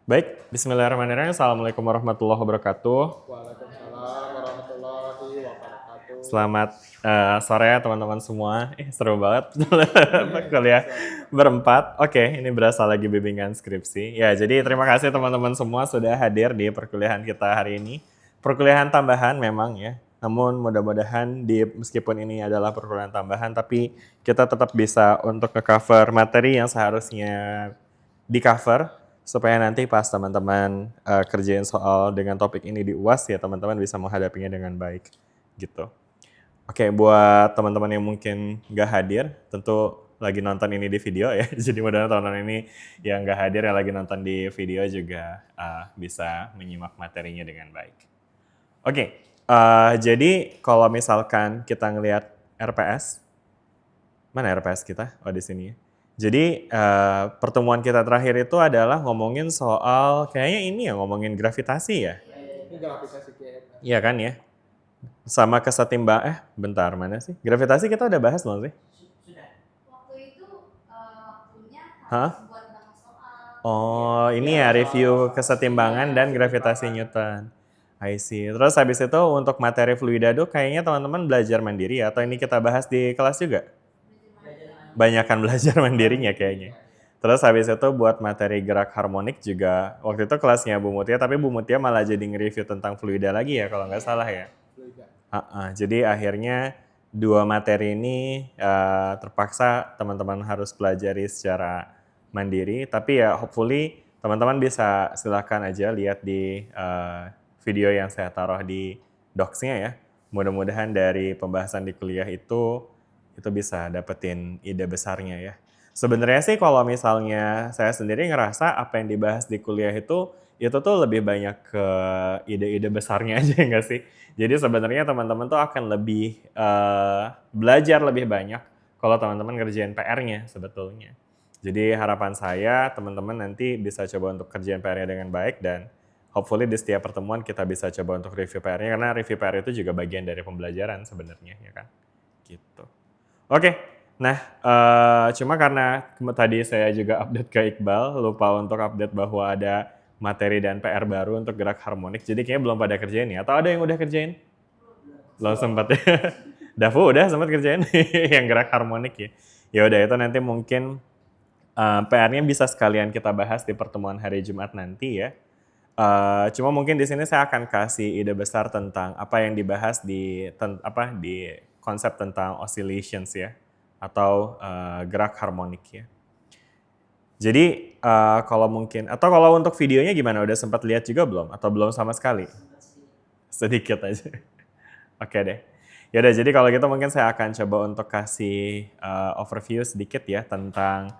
Baik, bismillahirrahmanirrahim. Assalamualaikum warahmatullahi wabarakatuh. Waalaikumsalam warahmatullahi wabarakatuh. Selamat sore ya teman-teman semua. Seru banget kuliah Sore. berempat. Oke, ini berasa lagi bimbingan skripsi. Ya, jadi terima kasih teman-teman semua sudah hadir di perkuliahan kita hari ini. Perkuliahan tambahan memang ya. Namun mudah-mudahan meskipun ini adalah perkuliahan tambahan, tapi kita tetap bisa untuk nge-cover materi yang seharusnya di-cover supaya nanti pas teman-teman kerjain soal dengan topik ini di UAS ya teman-teman bisa menghadapinya dengan baik gitu. Oke, buat teman-teman yang mungkin nggak hadir, tentu lagi nonton ini di video ya. Jadi mudah-mudahan teman-teman ini yang nggak hadir yang lagi nonton di video juga bisa menyimak materinya dengan baik. Oke, jadi kalau misalkan kita ngelihat RPS, mana RPS kita? Oh di sini ya. Jadi pertemuan kita terakhir itu adalah ngomongin soal kayaknya ini ya ngomongin gravitasi ya. Ini gravitasi GMR. Iya kan ya. Sama kesetimbang bentar mana sih? Gravitasi kita udah bahas belum sih? Waktu itu waktunya Hah? harus buat banyak soal. Oh, ini ya review kesetimbangan dan gravitasi Newton. I see. Terus habis itu untuk materi fluida tuh kayaknya teman-teman belajar mandiri ya? Atau ini kita bahas di kelas juga? Banyakan belajar mandirinya kayaknya. Terus habis itu buat materi gerak harmonik juga waktu itu kelasnya Bu Mutia, tapi Bu Mutia malah jadi nge-review tentang fluida lagi ya kalau nggak salah ya. Jadi akhirnya dua materi ini terpaksa teman-teman harus pelajari secara mandiri, tapi ya hopefully teman-teman bisa silahkan aja lihat di video yang saya taruh di docs-nya ya. Mudah-mudahan dari pembahasan di kuliah itu bisa dapetin ide besarnya ya. Sebenarnya sih kalau misalnya saya sendiri ngerasa apa yang dibahas di kuliah itu tuh lebih banyak ke ide-ide besarnya aja enggak sih? Jadi sebenarnya teman-teman tuh akan lebih belajar lebih banyak kalau teman-teman ngerjain PR-nya sebetulnya. Jadi harapan saya teman-teman nanti bisa coba untuk kerjain PR-nya dengan baik dan hopefully di setiap pertemuan kita bisa coba untuk review PR-nya karena review PR itu juga bagian dari pembelajaran sebenarnya ya kan. Gitu. Oke, nah cuma karena tadi saya juga update ke Iqbal, lupa untuk update bahwa ada materi dan PR baru untuk gerak harmonik, jadi kayaknya belum pada kerjain ya, atau ada yang udah kerjain? Belum sempat ya. Dafu udah sempat kerjain yang gerak harmonik ya. Ya udah itu nanti mungkin PR-nya bisa sekalian kita bahas di pertemuan hari Jumat nanti ya. Cuma mungkin di sini saya akan kasih ide besar tentang apa yang dibahas di konsep tentang oscillations ya atau gerak harmonik ya. Jadi kalau mungkin atau kalau untuk videonya gimana? Udah sempat lihat juga belum? Atau belum sama sekali? Sedikit aja. Oke deh. Ya udah jadi kalau gitu mungkin saya akan coba untuk kasih overview sedikit ya tentang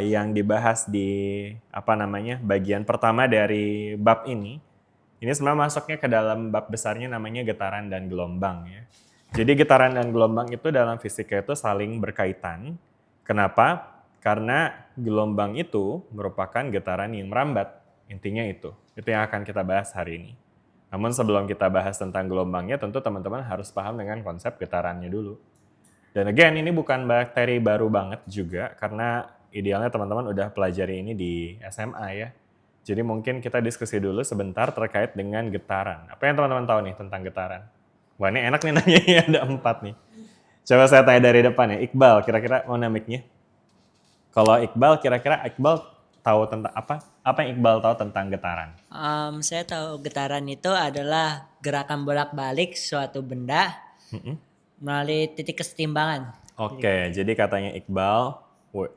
yang dibahas di bagian pertama dari bab ini. Ini sebenarnya masuknya ke dalam bab besarnya namanya getaran dan gelombang ya. Jadi getaran dan gelombang itu dalam fisika itu saling berkaitan. Kenapa? Karena gelombang itu merupakan getaran yang merambat. Intinya itu. Itu yang akan kita bahas hari ini. Namun sebelum kita bahas tentang gelombangnya, tentu teman-teman harus paham dengan konsep getarannya dulu. Dan again, ini bukan materi baru banget juga, karena idealnya teman-teman udah pelajari ini di SMA ya. Jadi mungkin kita diskusi dulu sebentar terkait dengan getaran. Apa yang teman-teman tahu nih tentang getaran? Wah ini enak nih nanya, ada 4 nih. Coba saya tanya dari depan ya, Iqbal kira-kira mana mic-nya? Kalau Iqbal, kira-kira Iqbal tahu tentang apa? Apa yang Iqbal tahu tentang getaran? Saya tahu getaran itu adalah gerakan bolak-balik suatu benda melalui titik kesetimbangan. Oke, jadi katanya Iqbal,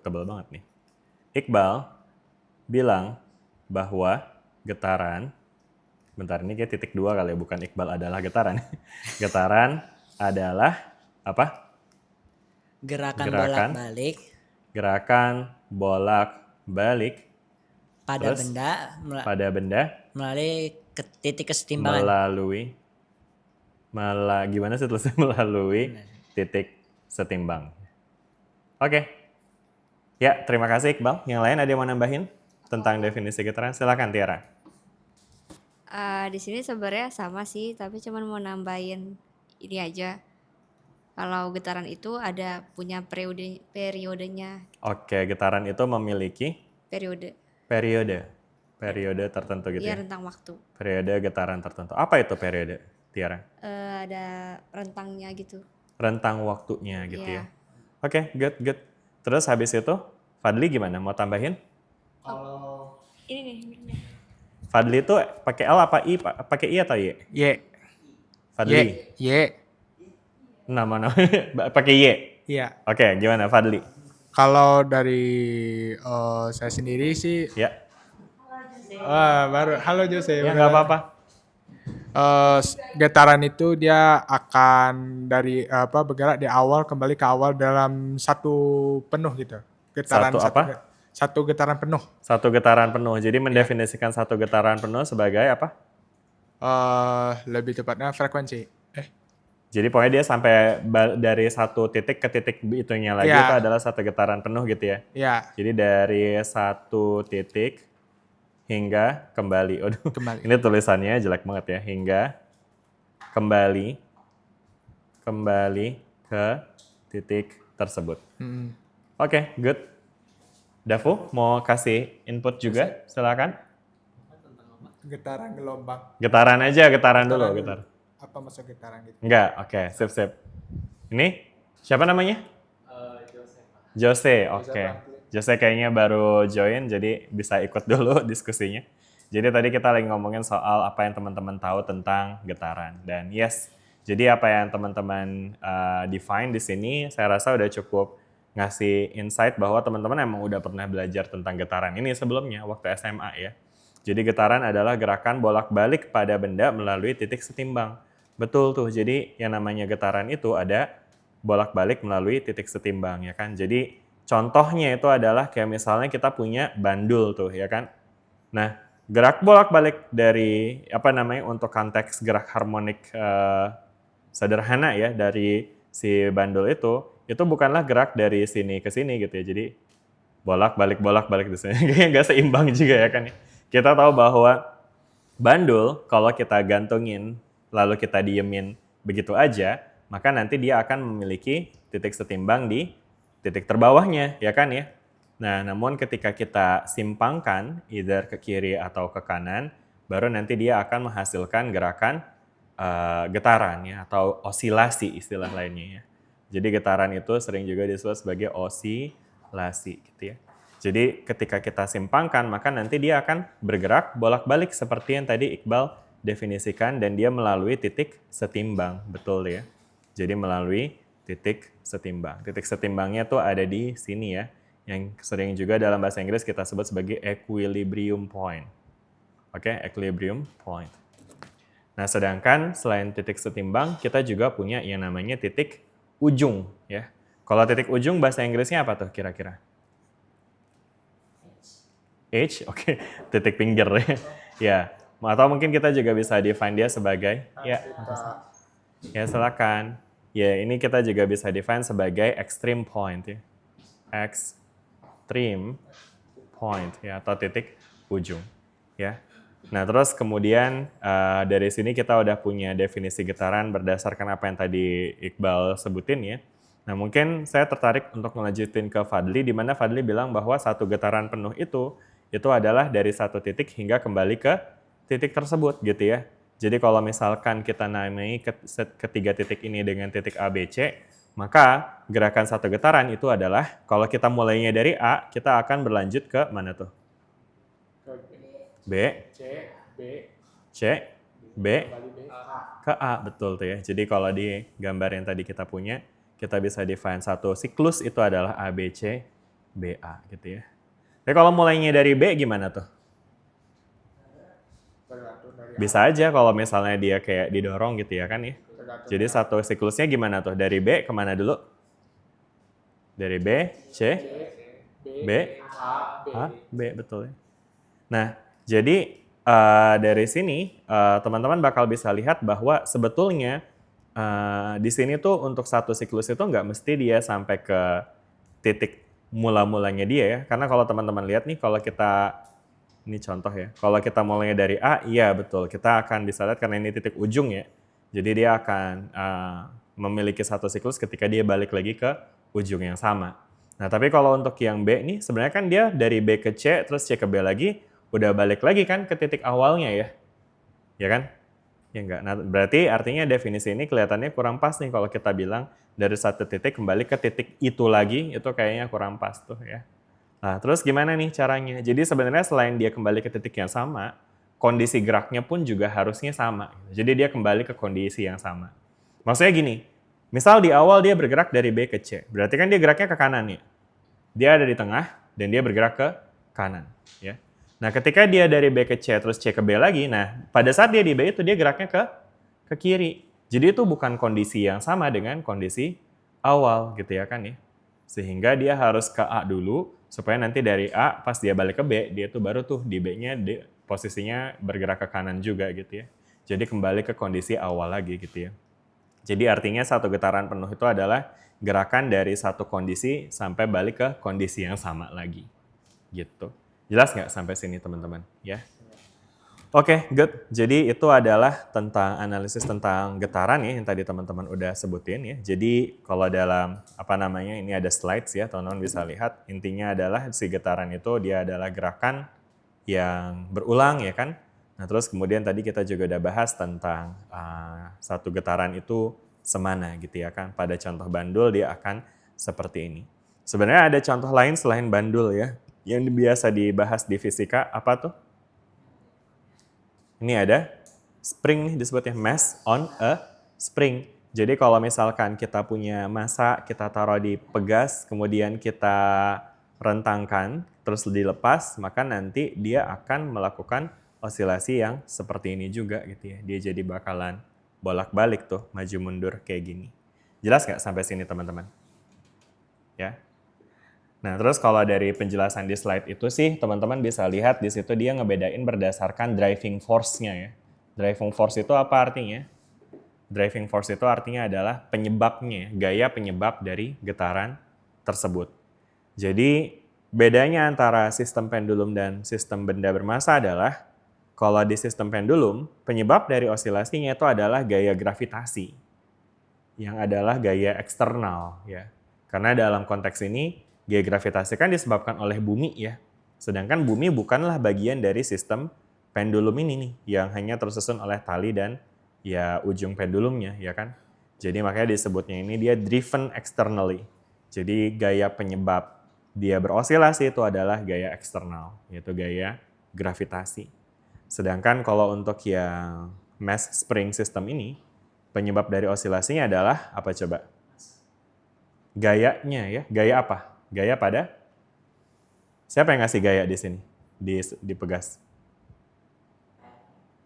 tebal banget nih. Iqbal bilang bahwa getaran, bentar ini kayak titik 2 kali ya, bukan Iqbal adalah getaran. Getaran adalah apa? Gerakan Gerakan. bolak-balik Gerakan bolak-balik pada terus benda pada benda melalui titik kesetimbangan. gimana sih tulisnya melalui titik setimbang. Oke. Ya, terima kasih Iqbal. Yang lain ada yang mau nambahin tentang definisi getaran? Silakan Tiara. Di sini sebenarnya sama sih, tapi cuman mau nambahin ini aja. Kalau getaran itu ada punya periodenya, Oke, getaran itu memiliki periode. periode. Periode tertentu gitu Iya, ya. rentang waktu. Periode getaran tertentu. Apa itu periode, Tiara? Ada rentangnya gitu. Rentang waktunya gitu Iya. ya. Oke, good. Terus habis itu, Fadli gimana? Mau tambahin? Kalau Ini nih. Fadli itu pakai L apa I? Pakai I atau Y? Y, Fadli. Y, Nama pakai Y. iya. Oke, gimana Fadli? Kalau dari saya sendiri sih, Ya, baru. Halo Jose. ya nggak apa-apa. Getaran itu dia akan dari bergerak di awal kembali ke awal dalam satu penuh gitu. Getaran Satu apa? Satu getaran penuh. Satu getaran penuh. Jadi mendefinisikan satu getaran penuh sebagai apa? Lebih tepatnya frekuensi. Jadi pokoknya dia sampai dari satu titik ke titik itunya lagi Iya. itu adalah satu getaran penuh gitu ya. Ya, Jadi dari satu titik hingga kembali. Aduh, kembali. ini tulisannya jelek banget ya. Hingga kembali ke titik tersebut. Mm. Oke, good. Dafu mau kasih input juga? Silakan. Getaran gelombang. Getaran aja, getaran dulu. Apa maksud getaran gitu? Enggak, oke, sip. Ini siapa namanya? Jose, oke. Jose kayaknya baru join, jadi bisa ikut dulu diskusinya. Jadi tadi kita lagi ngomongin soal apa yang teman-teman tahu tentang getaran. Dan yes, jadi apa yang teman-teman define di sini, saya rasa udah cukup ngasih insight bahwa teman-teman emang udah pernah belajar tentang getaran ini sebelumnya, waktu SMA ya. Jadi getaran adalah gerakan bolak-balik pada benda melalui titik setimbang. Betul tuh, jadi yang namanya getaran itu ada bolak-balik melalui titik setimbang ya kan. Jadi contohnya itu adalah kayak misalnya kita punya bandul tuh ya kan. Nah, gerak bolak-balik dari untuk konteks gerak harmonik sederhana ya dari si bandul itu bukanlah gerak dari sini ke sini gitu ya. Jadi bolak-balik di sini kayaknya nggak seimbang juga ya kan. Kita tahu bahwa bandul kalau kita gantungin lalu kita diemin begitu aja, maka nanti dia akan memiliki titik setimbang di titik terbawahnya, ya kan ya? Nah, namun ketika kita simpangkan, either ke kiri atau ke kanan, baru nanti dia akan menghasilkan gerakan getaran ya, atau osilasi istilah lainnya ya. Jadi getaran itu sering juga disebut sebagai osilasi gitu ya. Jadi ketika kita simpangkan, maka nanti dia akan bergerak bolak-balik seperti yang tadi Iqbal definisikan dan dia melalui titik setimbang, betul ya. Jadi melalui titik setimbang. Titik setimbangnya tuh ada di sini ya, yang sering juga dalam bahasa Inggris kita sebut sebagai equilibrium point. Oke, equilibrium point. Nah, sedangkan selain titik setimbang, kita juga punya yang namanya titik ujung ya. Kalau titik ujung bahasa Inggrisnya apa tuh kira-kira? H, oke, titik pinggir ya. Atau mungkin kita juga bisa define dia sebagai ya silakan. Ya, ini kita juga bisa define sebagai extreme point ya. Extreme point ya, atau titik ujung ya. Nah, terus kemudian dari sini kita udah punya definisi getaran berdasarkan apa yang tadi Iqbal sebutin ya. Nah, mungkin saya tertarik untuk melanjutin ke Fadli, di mana Fadli bilang bahwa satu getaran penuh itu adalah dari satu titik hingga kembali ke titik tersebut gitu ya. Jadi kalau misalkan kita namai ketiga titik ini dengan titik A, B, C, maka gerakan satu getaran itu adalah kalau kita mulainya dari A, kita akan berlanjut ke mana tuh? B, C, B, ke A, betul tuh ya. Jadi kalau di gambar yang tadi kita punya, kita bisa define satu siklus itu adalah A, B, C, B, A gitu ya. Tapi kalau mulainya dari B gimana tuh? Bisa aja kalau misalnya dia kayak didorong gitu ya kan ya. Jadi satu siklusnya gimana tuh? Dari B kemana dulu? Dari B, C, B, A, B, betul ya. Nah, jadi dari sini teman-teman bakal bisa lihat bahwa sebetulnya di sini tuh untuk satu siklus itu nggak mesti dia sampai ke titik mula-mulanya dia ya. Karena kalau teman-teman lihat nih, kalau kita, ini contoh ya, kalau kita mulainya dari A, iya betul, kita akan bisa lihat karena ini titik ujung ya. Jadi dia akan memiliki satu siklus ketika dia balik lagi ke ujung yang sama. Nah, tapi kalau untuk yang B nih, sebenarnya kan dia dari B ke C, terus C ke B lagi, udah balik lagi kan ke titik awalnya ya. Ya kan? Ya enggak. Nah, berarti artinya definisi ini kelihatannya kurang pas nih kalau kita bilang dari satu titik kembali ke titik itu lagi, itu kayaknya kurang pas tuh ya. Nah, terus gimana nih caranya? Jadi sebenarnya selain dia kembali ke titik yang sama, kondisi geraknya pun juga harusnya sama. Jadi dia kembali ke kondisi yang sama. Maksudnya gini, misal di awal dia bergerak dari B ke C, berarti kan dia geraknya ke kanan ya. Dia ada di tengah dan dia bergerak ke kanan ya. Nah, ketika dia dari B ke C terus C ke B lagi, nah pada saat dia di B itu dia geraknya ke kiri. Jadi itu bukan kondisi yang sama dengan kondisi awal gitu ya kan ya. Sehingga dia harus ke A dulu supaya nanti dari A pas dia balik ke B, dia tuh baru tuh di B-nya posisinya bergerak ke kanan juga gitu ya. Jadi kembali ke kondisi awal lagi gitu ya. Jadi artinya satu getaran penuh itu adalah gerakan dari satu kondisi sampai balik ke kondisi yang sama lagi. Gitu. Jelas nggak sampai sini teman-teman? Ya. Oke, good. Jadi itu adalah tentang analisis tentang getaran ya yang tadi teman-teman udah sebutin ya. Jadi kalau dalam ini ada slides ya, teman-teman bisa lihat. Intinya adalah si getaran itu dia adalah gerakan yang berulang ya kan. Nah terus kemudian tadi kita juga udah bahas tentang satu getaran itu semana gitu ya kan. Pada contoh bandul dia akan seperti ini. Sebenarnya ada contoh lain selain bandul ya. Yang biasa dibahas di fisika apa tuh? Ini ada spring nih disebutnya mass on a spring. Jadi kalau misalkan kita punya massa, kita taruh di pegas, kemudian kita rentangkan, terus dilepas, maka nanti dia akan melakukan osilasi yang seperti ini juga gitu ya. Dia jadi bakalan bolak-balik tuh, maju mundur kayak gini. Jelas nggak sampai sini teman-teman? Ya. Nah, terus kalau dari penjelasan di slide itu sih, teman-teman bisa lihat di situ dia ngebedain berdasarkan driving force-nya ya. Driving force itu apa artinya? Driving force itu artinya adalah penyebabnya, gaya penyebab dari getaran tersebut. Jadi, bedanya antara sistem pendulum dan sistem benda bermassa adalah, kalau di sistem pendulum, penyebab dari osilasinya itu adalah gaya gravitasi, yang adalah gaya eksternal ya. Karena dalam konteks ini, gaya gravitasi kan disebabkan oleh bumi ya. Sedangkan bumi bukanlah bagian dari sistem pendulum ini nih, yang hanya tersusun oleh tali dan ya ujung pendulumnya ya kan. Jadi makanya disebutnya ini dia driven externally. Jadi gaya penyebab dia berosilasi itu adalah gaya eksternal, yaitu gaya gravitasi. Sedangkan kalau untuk yang mass spring system ini, penyebab dari osilasinya adalah apa coba? Gayanya ya, gaya apa? Gaya pada? Siapa yang ngasih gaya di sini? Di pegas?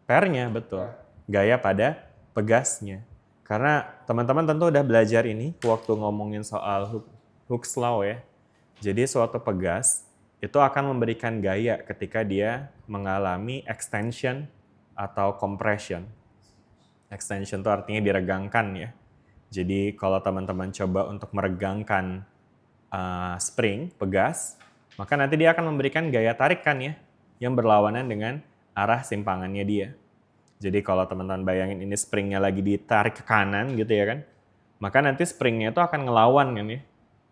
Pernya, betul. Gaya pada pegasnya. Karena teman-teman tentu udah belajar ini waktu ngomongin soal Hooke's Law ya. Jadi suatu pegas itu akan memberikan gaya ketika dia mengalami extension atau compression. Extension itu artinya diregangkan ya. Jadi kalau teman-teman coba untuk meregangkan spring, pegas, maka nanti dia akan memberikan gaya tarikan ya, yang berlawanan dengan arah simpangannya dia. Jadi kalau teman-teman bayangin ini springnya lagi ditarik ke kanan gitu ya kan, maka nanti springnya itu akan ngelawan kan ya,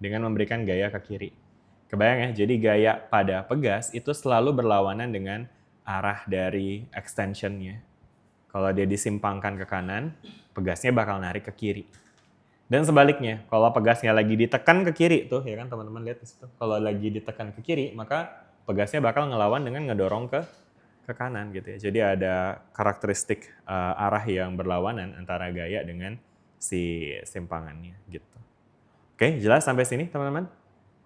dengan memberikan gaya ke kiri. Kebayang ya, jadi gaya pada pegas itu selalu berlawanan dengan arah dari extensionnya. Kalau dia disimpangkan ke kanan, pegasnya bakal narik ke kiri. Dan sebaliknya, kalau pegasnya lagi ditekan ke kiri tuh, ya kan teman-teman lihat di situ. Kalau lagi ditekan ke kiri, maka pegasnya bakal ngelawan dengan ngedorong ke kanan gitu ya. Jadi ada karakteristik arah yang berlawanan antara gaya dengan si simpangannya gitu. Oke, jelas sampai sini teman-teman?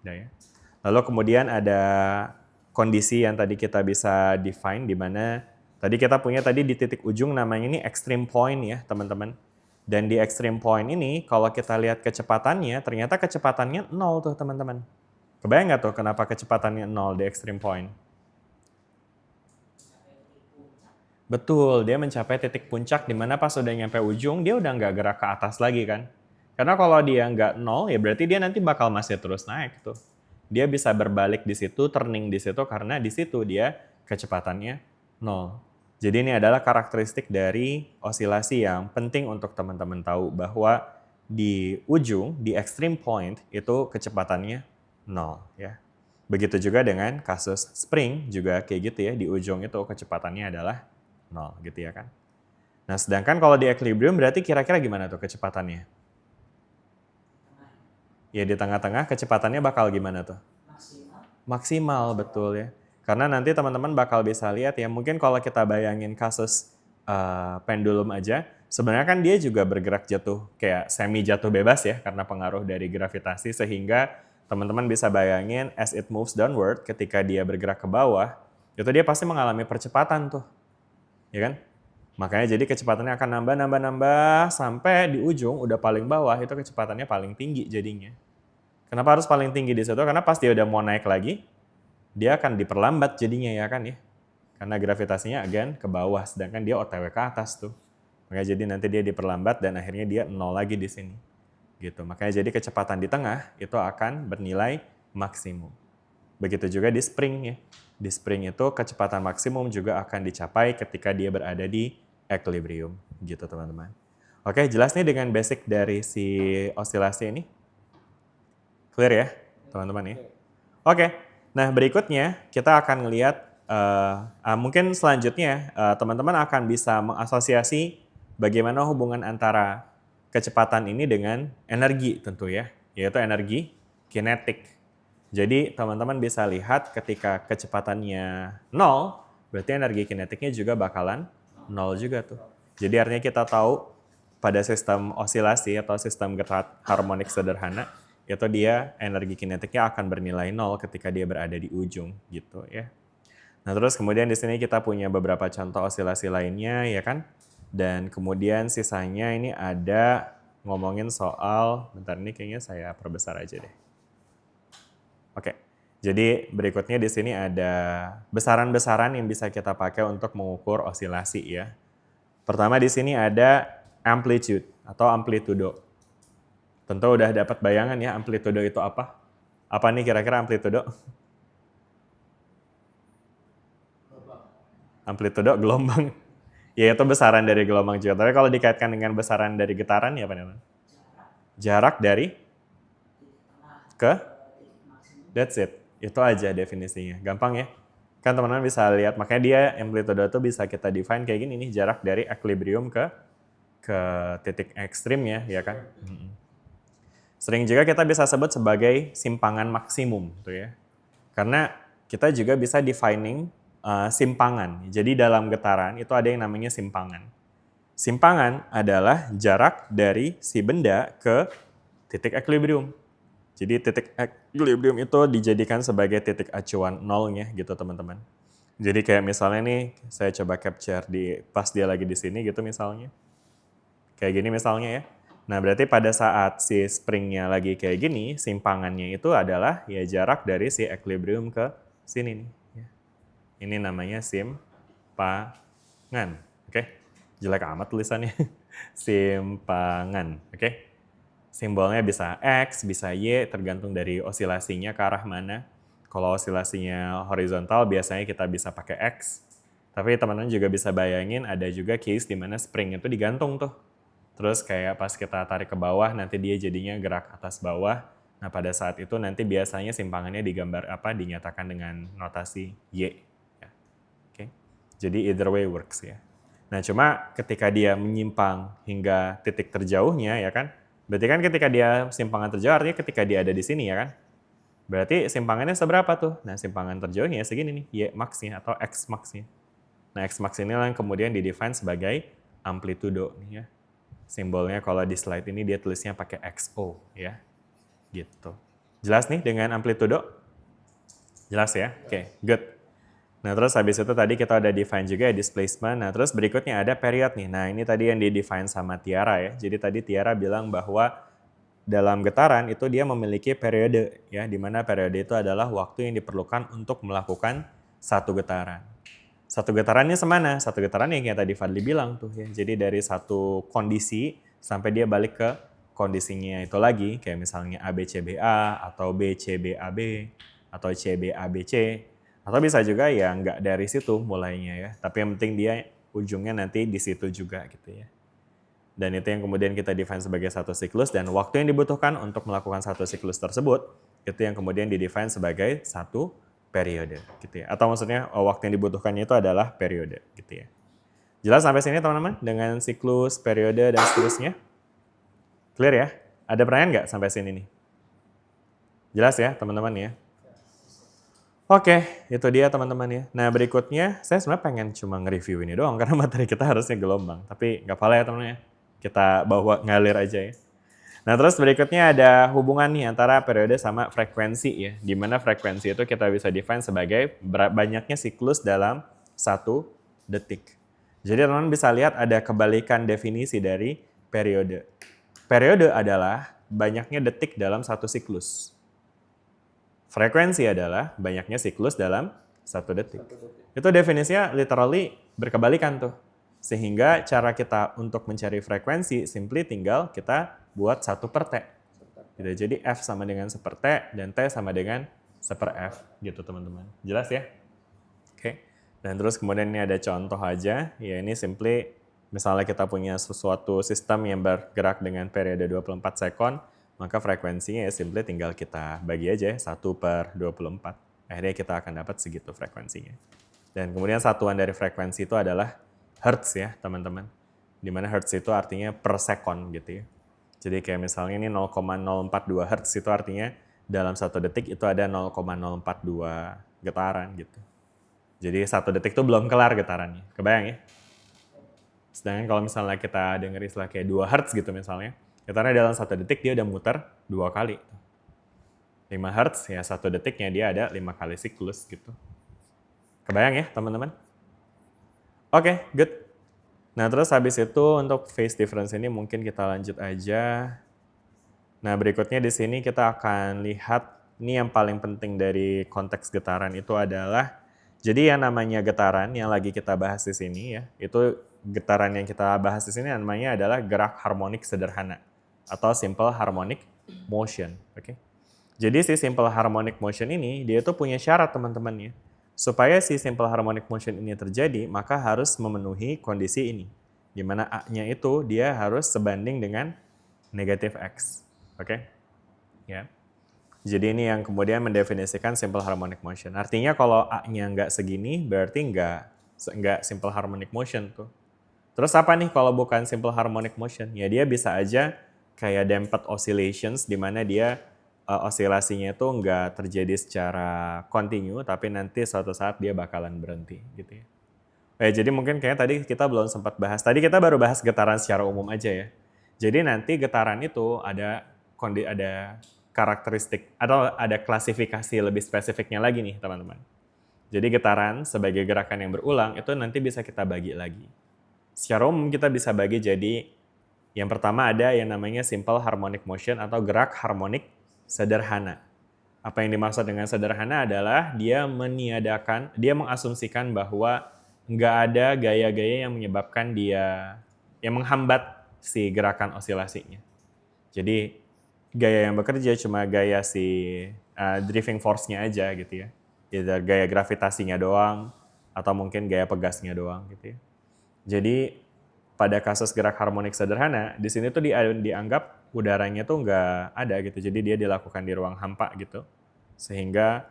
Udah ya. Lalu kemudian ada kondisi yang tadi kita bisa define di mana tadi kita punya tadi di titik ujung namanya ini extreme point ya teman-teman. Dan di extreme point ini, kalau kita lihat kecepatannya, ternyata kecepatannya 0 tuh teman-teman. Kebayang nggak tuh kenapa kecepatannya 0 di extreme point? Betul, dia mencapai titik puncak di mana pas udah nyampe ujung, dia udah nggak gerak ke atas lagi kan. Karena kalau dia nggak 0, ya berarti dia nanti bakal masih terus naik tuh. Dia bisa berbalik di situ, turning di situ, karena di situ dia kecepatannya 0. Jadi ini adalah karakteristik dari osilasi yang penting untuk teman-teman tahu bahwa di ujung, di extreme point itu kecepatannya 0 ya. Begitu juga dengan kasus spring juga kayak gitu ya, di ujung itu kecepatannya adalah 0 gitu ya kan. Nah sedangkan kalau di equilibrium berarti kira-kira gimana tuh kecepatannya? Ya di tengah-tengah kecepatannya bakal gimana tuh? Maksimal, betul ya. Karena nanti teman-teman bakal bisa lihat ya, mungkin kalau kita bayangin kasus pendulum aja, sebenarnya kan dia juga bergerak jatuh kayak semi jatuh bebas ya, karena pengaruh dari gravitasi, sehingga teman-teman bisa bayangin as it moves downward, ketika dia bergerak ke bawah, itu dia pasti mengalami percepatan tuh, ya kan? Makanya jadi kecepatannya akan nambah sampai di ujung udah paling bawah itu kecepatannya paling tinggi jadinya. Kenapa harus paling tinggi di situ? Karena pas dia udah mau naik lagi, dia akan diperlambat jadinya ya kan ya. Karena gravitasinya again ke bawah, sedangkan dia OTW ke atas tuh. Makanya jadi nanti dia diperlambat dan akhirnya dia 0 lagi di sini. Gitu. Makanya jadi kecepatan di tengah itu akan bernilai maksimum. Begitu juga di spring ya. Di spring itu kecepatan maksimum juga akan dicapai ketika dia berada di equilibrium. Gitu teman-teman. Oke, jelas nih dengan basic dari si osilasi ini? Clear ya teman-teman ya? Oke, nah berikutnya kita akan melihat mungkin selanjutnya teman-teman akan bisa mengasosiasi bagaimana hubungan antara kecepatan ini dengan energi tentu ya, yaitu energi kinetik. Jadi teman-teman bisa lihat ketika kecepatannya 0, berarti energi kinetiknya juga bakalan 0 juga tuh. Jadi artinya kita tahu pada sistem osilasi atau sistem gerak harmonik sederhana, itu dia energi kinetiknya akan bernilai 0 ketika dia berada di ujung gitu ya. Nah terus kemudian di sini kita punya beberapa contoh osilasi lainnya ya kan. Dan kemudian sisanya ini ada ngomongin soal, bentar ini kayaknya saya perbesar aja deh. Oke, jadi berikutnya di sini ada besaran-besaran yang bisa kita pakai untuk mengukur osilasi ya. Pertama di sini ada amplitude atau amplitudo. Tentu udah dapat bayangan ya amplitudo itu apa? Apa nih kira-kira amplitudo? Amplitudo gelombang. Ya itu besaran dari gelombang juga. Tapi kalau dikaitkan dengan besaran dari getaran ya apa namanya? Jarak dari ke? That's it. Itu aja definisinya. Gampang ya? Kan teman-teman bisa lihat, makanya dia amplitudo itu bisa kita define kayak gini nih, jarak dari equilibrium ke titik ekstrim ya kan? Sering juga kita bisa sebut sebagai simpangan maksimum tuh ya. Karena kita juga bisa defining simpangan. Jadi dalam getaran itu ada yang namanya simpangan. Simpangan adalah jarak dari si benda ke titik equilibrium. Jadi titik equilibrium itu dijadikan sebagai titik acuan nolnya gitu teman-teman. Jadi kayak misalnya nih saya coba capture di pas dia lagi di sini gitu misalnya. Kayak gini misalnya ya. Nah berarti pada saat si springnya lagi kayak gini, simpangannya itu adalah ya jarak dari si equilibrium ke sini nih. Ini namanya simpangan. Oke, jelek amat tulisannya. Simpangan. Oke. Simbolnya bisa X, bisa Y, tergantung dari osilasinya ke arah mana. Kalau osilasinya horizontal biasanya kita bisa pakai X. Tapi teman-teman juga bisa bayangin ada juga case di mana spring itu digantung tuh. Terus kayak pas kita tarik ke bawah nanti dia jadinya gerak atas bawah. Nah pada saat itu nanti biasanya simpangannya dinyatakan dengan notasi Y. Ya. Oke. Jadi either way works ya. Nah cuma ketika dia menyimpang hingga titik terjauhnya ya kan. Berarti kan ketika dia simpangan terjauh artinya ketika dia ada di sini ya kan. Berarti simpangannya seberapa tuh? Nah simpangan terjauhnya segini nih, Y max-nya atau X max-nya. Nah X max ini yang kemudian didefine sebagai amplitudo nih ya. Simbolnya kalau di slide ini dia tulisnya pakai XO ya. Gitu. Jelas nih dengan amplitudo? Jelas ya? Oke, good. Nah terus habis itu tadi kita udah define juga displacement. Nah terus berikutnya ada period nih. Nah ini tadi yang di-define sama Tiara ya. Jadi tadi Tiara bilang bahwa dalam getaran itu dia memiliki periode ya. Dimana periode itu adalah waktu yang diperlukan untuk melakukan satu getaran. Satu getarannya semana? Satu getaran yang kayak tadi Fadli bilang tuh ya. Jadi dari satu kondisi sampai dia balik ke kondisinya itu lagi. Kayak misalnya ABCBA atau BCBAB atau CBABC. Atau bisa juga ya nggak dari situ mulainya ya. Tapi yang penting dia ujungnya nanti di situ juga gitu ya. Dan itu yang kemudian kita define sebagai satu siklus, dan waktu yang dibutuhkan untuk melakukan satu siklus tersebut, itu yang kemudian didefine sebagai satu periode. Gitu ya. Atau maksudnya waktu yang dibutuhkannya itu adalah periode. Gitu ya. Jelas sampai sini teman-teman dengan siklus, periode, dan seterusnya? Clear ya? Ada pertanyaan nggak sampai sini nih? Jelas ya teman-teman ya? Oke, itu dia teman-teman ya. Nah berikutnya, saya sebenarnya pengen cuma nge-review ini doang karena materi kita harusnya gelombang. Tapi nggak apa-apa ya teman-teman ya. Kita bawa ngalir aja ya. Nah terus berikutnya ada hubungan nih antara periode sama frekuensi ya. Dimana frekuensi itu kita bisa define sebagai banyaknya siklus dalam 1 detik. Jadi teman-teman bisa lihat ada kebalikan definisi dari periode. Periode adalah banyaknya detik dalam 1 siklus. Frekuensi adalah banyaknya siklus dalam 1 detik. Itu definisinya literally berkebalikan tuh. Sehingga cara kita untuk mencari frekuensi simply tinggal kita buat 1 per T. Gitu. Jadi F sama dengan 1 per T dan T sama dengan 1 per F gitu teman-teman. Jelas ya? Oke. Dan terus kemudian ini ada contoh aja. Ya ini simply misalnya kita punya sesuatu sistem yang bergerak dengan periode 24 sekon, maka frekuensinya ya simply tinggal kita bagi aja 1 per 24. Akhirnya kita akan dapat segitu frekuensinya. Dan kemudian satuan dari frekuensi itu adalah hertz ya teman-teman. Dimana hertz itu artinya per sekon gitu ya. Jadi kayak misalnya ini 0,042 hertz itu artinya dalam 1 detik itu ada 0,042 getaran gitu. Jadi 1 detik itu belum kelar getarannya. Kebayang ya? Sedangkan kalau misalnya kita dengar istilah kayak 2 hertz gitu misalnya, getarannya dalam 1 detik dia udah muter 2 kali. 5 hertz ya 1 detiknya dia ada 5 kali siklus gitu. Kebayang ya teman-teman? Oke, good. Nah terus habis itu untuk phase difference ini mungkin kita lanjut aja. Nah berikutnya di sini kita akan lihat, ini yang paling penting dari konteks getaran itu adalah, jadi yang namanya getaran yang lagi kita bahas di sini ya, itu getaran yang kita bahas di sini namanya adalah gerak harmonik sederhana atau simple harmonic motion. Oke. Jadi si simple harmonic motion ini dia tuh punya syarat teman-teman ya. Supaya si simple harmonic motion ini terjadi, maka harus memenuhi kondisi ini. Di mana A-nya itu dia harus sebanding dengan negatif X. Oke? Ya. Jadi ini yang kemudian mendefinisikan simple harmonic motion. Artinya kalau A-nya nggak segini, berarti nggak simple harmonic motion tuh. Terus apa nih kalau bukan simple harmonic motion? Ya dia bisa aja kayak damped oscillations, di mana dia osilasinya itu nggak terjadi secara kontinu, tapi nanti suatu saat dia bakalan berhenti gitu ya. Jadi mungkin kayaknya tadi kita belum sempat bahas. Tadi kita baru bahas getaran secara umum aja ya. Jadi nanti getaran itu ada karakteristik atau ada klasifikasi lebih spesifiknya lagi nih teman-teman. Jadi getaran sebagai gerakan yang berulang itu nanti bisa kita bagi lagi. Secara umum kita bisa bagi jadi yang pertama ada yang namanya simple harmonic motion atau gerak harmonik sederhana. Apa yang dimaksud dengan sederhana adalah dia mengasumsikan bahwa nggak ada gaya-gaya yang menyebabkan yang menghambat si gerakan osilasinya. Jadi gaya yang bekerja cuma gaya si driving force-nya aja gitu ya. Either gaya gravitasinya doang atau mungkin gaya pegasnya doang gitu ya. Jadi pada kasus gerak harmonik sederhana, di sini tuh dianggap udaranya tuh nggak ada gitu. Jadi dia dilakukan di ruang hampa gitu. Sehingga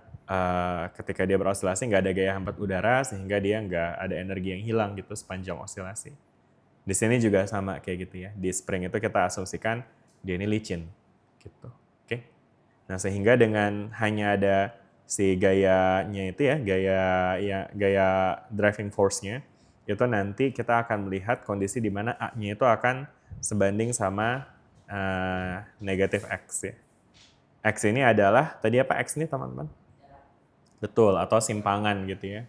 ketika dia berosilasi nggak ada gaya hambat udara, sehingga dia nggak ada energi yang hilang gitu sepanjang osilasi. Di sini juga sama kayak gitu ya. Di spring itu kita asumsikan dia ini licin gitu. Oke. Nah sehingga dengan hanya ada si gayanya itu ya, gaya driving force-nya, itu nanti kita akan melihat kondisi di mana A-nya itu akan sebanding sama negatif X ya. X ini adalah, tadi apa X ini teman-teman? Betul, atau simpangan gitu ya.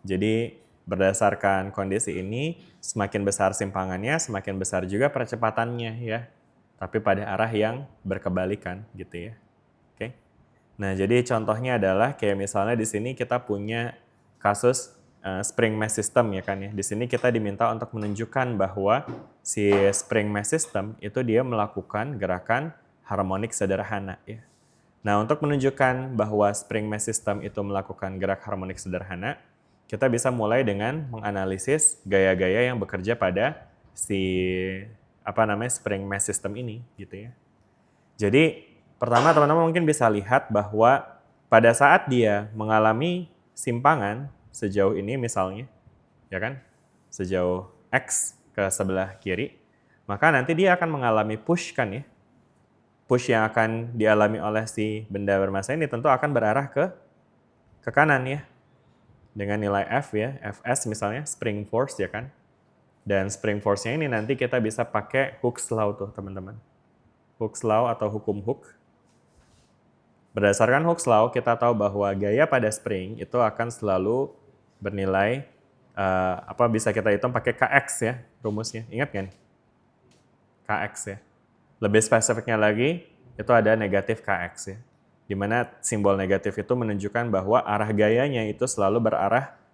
Jadi berdasarkan kondisi ini, semakin besar simpangannya, semakin besar juga percepatannya ya. Tapi pada arah yang berkebalikan gitu ya. Oke. Nah jadi contohnya adalah kayak misalnya di sini kita punya kasus spring mass system ya kan ya. Di sini kita diminta untuk menunjukkan bahwa si spring mass system itu dia melakukan gerakan harmonik sederhana ya. Nah, untuk menunjukkan bahwa spring mass system itu melakukan gerak harmonik sederhana, kita bisa mulai dengan menganalisis gaya-gaya yang bekerja pada si spring mass system ini gitu ya. Jadi pertama teman-teman mungkin bisa lihat bahwa pada saat dia mengalami simpangan sejauh ini misalnya, ya kan, sejauh X ke sebelah kiri, maka nanti dia akan mengalami push kan ya. Push yang akan dialami oleh si benda bermassa ini tentu akan berarah ke kanan ya. Dengan nilai F ya, Fs misalnya, spring force ya kan. Dan spring force-nya ini nanti kita bisa pakai Hooke's Law tuh teman-teman. Hooke's Law atau hukum Hooke. Berdasarkan Hooke's Law, kita tahu bahwa gaya pada spring itu akan selalu bernilai, bisa kita hitung pakai Kx ya rumusnya. Ingat kan? Kx ya. Lebih spesifiknya lagi, itu ada negatif Kx ya. Di mana simbol negatif itu menunjukkan bahwa arah gayanya itu selalu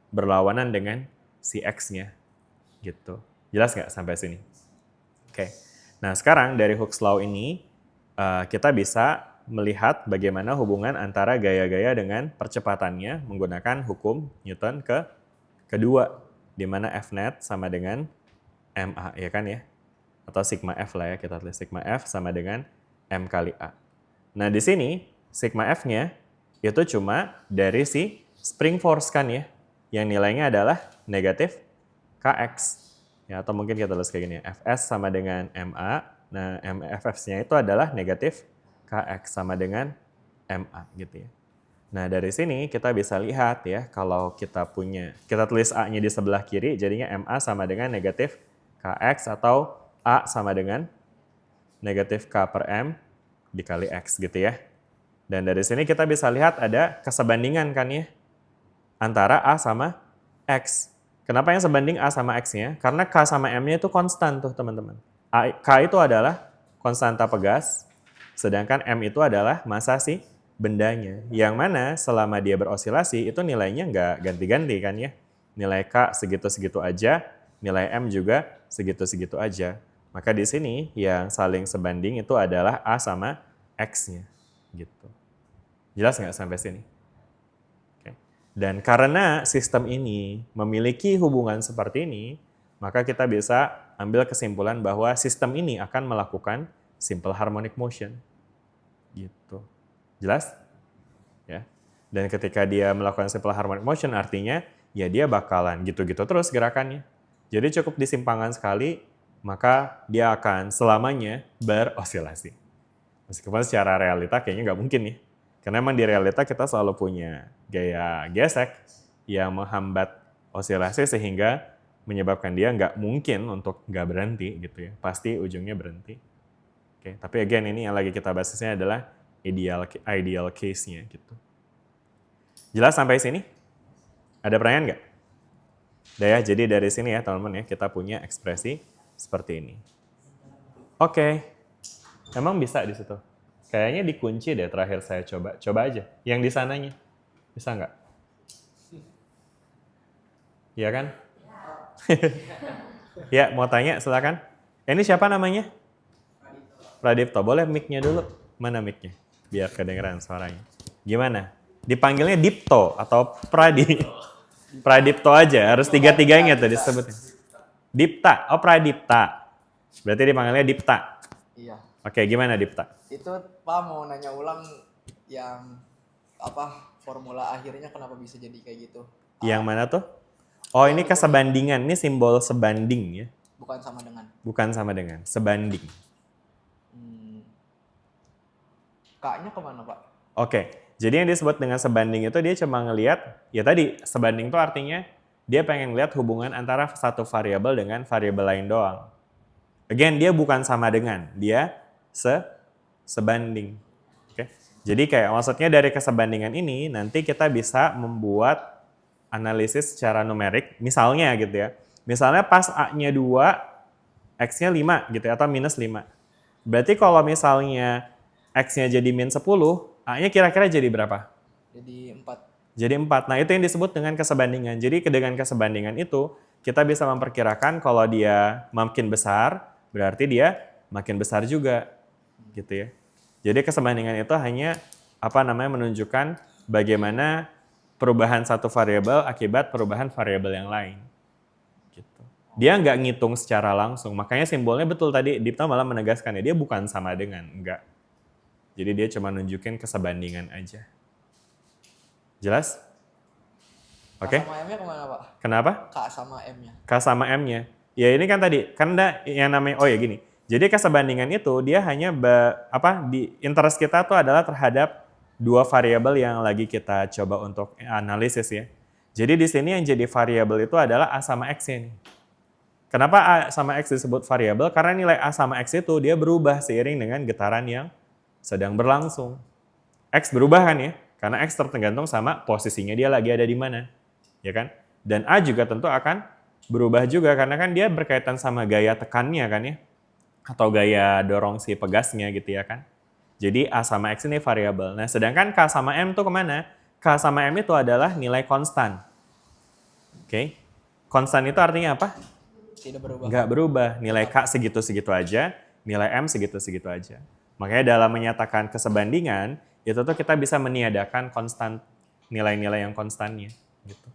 berlawanan dengan si X-nya. Gitu. Jelas nggak sampai sini? Oke. Nah sekarang dari Hooke's Law ini, kita bisa melihat bagaimana hubungan antara gaya-gaya dengan percepatannya menggunakan hukum Newton kedua, di mana F net sama dengan MA, ya kan ya? Atau sigma F lah ya, kita tulis sigma F sama dengan M kali A. Nah di sini sigma F-nya itu cuma dari si spring force kan ya, yang nilainya adalah negatif Kx. Ya, atau mungkin kita tulis kayak gini, Fs sama dengan MA, nah Fs-nya itu adalah negatif Kx sama dengan MA gitu ya. Nah dari sini kita bisa lihat ya, kalau kita tulis A-nya di sebelah kiri, jadinya MA sama dengan negatif Kx atau A sama dengan negatif K per M dikali X gitu ya. Dan dari sini kita bisa lihat ada kesebandingan kan ya, antara A sama X. Kenapa yang sebanding A sama X-nya? Karena K sama M-nya itu konstan tuh teman-teman. K itu adalah konstanta pegas, sedangkan M itu adalah massa si bendanya. Yang mana selama dia berosilasi itu nilainya nggak ganti-ganti kan ya. Nilai K segitu-segitu aja, nilai M juga segitu-segitu aja. Maka di sini yang saling sebanding itu adalah A sama X-nya. Gitu. Jelas nggak sampai sini? Oke. Dan karena sistem ini memiliki hubungan seperti ini, maka kita bisa ambil kesimpulan bahwa sistem ini akan melakukan simple harmonic motion. Gitu. Jelas? Ya. Dan ketika dia melakukan simple harmonic motion artinya ya dia bakalan gitu-gitu terus gerakannya. Jadi cukup di simpangan sekali, maka dia akan selamanya berosilasi. Meskipun secara realita kayaknya nggak mungkin ya. Karena memang di realita kita selalu punya gaya gesek yang menghambat osilasi sehingga menyebabkan dia nggak mungkin untuk nggak berhenti gitu ya. Pasti ujungnya berhenti. Oke, tapi again ini yang lagi kita bahasnya adalah ideal case-nya gitu. Jelas sampai sini? Ada pertanyaan nggak? Udah ya, jadi dari sini ya teman-teman ya kita punya ekspresi seperti ini. Oke. Emang bisa di situ? Kayaknya dikunci deh terakhir saya coba. Coba aja. Yang di sananya. Bisa nggak? Iya kan? Ya, mau tanya silakan. Ini siapa namanya? Pradipto. Boleh mic-nya dulu. Mana mic-nya? Biar kedengeran suaranya. Gimana? Dipanggilnya Dipto atau Pradipto aja. Harus tiga-tiganya tuh disebutnya. Dipta. Oh, Pradipta. Berarti dipanggilnya Dipta. Iya. Oke, gimana Dipta? Itu Pak mau nanya ulang yang formula akhirnya kenapa bisa jadi kayak gitu? Yang mana tuh? Oh, ini kesebandingan. Ini simbol sebanding ya. Bukan sama dengan. Bukan sama dengan, sebanding. K-nya kemana Pak? Oke, jadi yang disebut dengan sebanding itu dia cuma ngelihat, ya tadi sebanding itu artinya dia pengen lihat hubungan antara satu variabel dengan variabel lain doang. Again, dia bukan sama dengan, dia sebanding. Oke. Jadi kayak maksudnya dari kesebandingan ini nanti kita bisa membuat analisis secara numerik, misalnya gitu ya. Misalnya pas A-nya 2, X-nya 5 gitu ya, atau minus 5. Berarti kalau misalnya X-nya jadi min 10, A-nya kira-kira jadi berapa? Jadi 4. Jadi 4. Nah itu yang disebut dengan kesebandingan. Jadi dengan kesebandingan itu, kita bisa memperkirakan kalau dia makin besar, berarti dia makin besar juga. Gitu ya. Jadi kesebandingan itu hanya menunjukkan bagaimana perubahan satu variabel akibat perubahan variabel yang lain. Gitu. Dia nggak ngitung secara langsung. Makanya simbolnya betul tadi Dipta malah menegaskan ya, dia bukan sama dengan, enggak. Jadi dia cuma nunjukin kesebandingan aja. Jelas? Oke. K sama M-nya kemana Pak? Kenapa? K sama M-nya. K sama M-nya. Ya ini kan tadi, kan ada yang namanya, oh ya gini. Jadi kesebandingan itu dia hanya di interest kita tuh adalah terhadap dua variabel yang lagi kita coba untuk analisis ya. Jadi di sini yang jadi variabel itu adalah A sama X-nya nih. Kenapa A sama X disebut variabel? Karena nilai A sama X itu dia berubah seiring dengan getaran yang sedang berlangsung. X berubah kan ya? Karena X tergantung sama posisinya dia lagi ada di mana. Ya kan? Dan A juga tentu akan berubah juga karena kan dia berkaitan sama gaya tekannya kan ya? Atau gaya dorong si pegasnya gitu ya kan? Jadi A sama X ini variabel. Nah sedangkan K sama M tuh kemana? K sama M itu adalah nilai konstan. Oke? Konstan itu artinya apa? Tidak berubah. Nggak berubah. Nilai K segitu-segitu aja, nilai M segitu-segitu aja. Makanya dalam menyatakan kesebandingan, itu tuh kita bisa meniadakan konstan nilai-nilai yang konstannya. Gitu.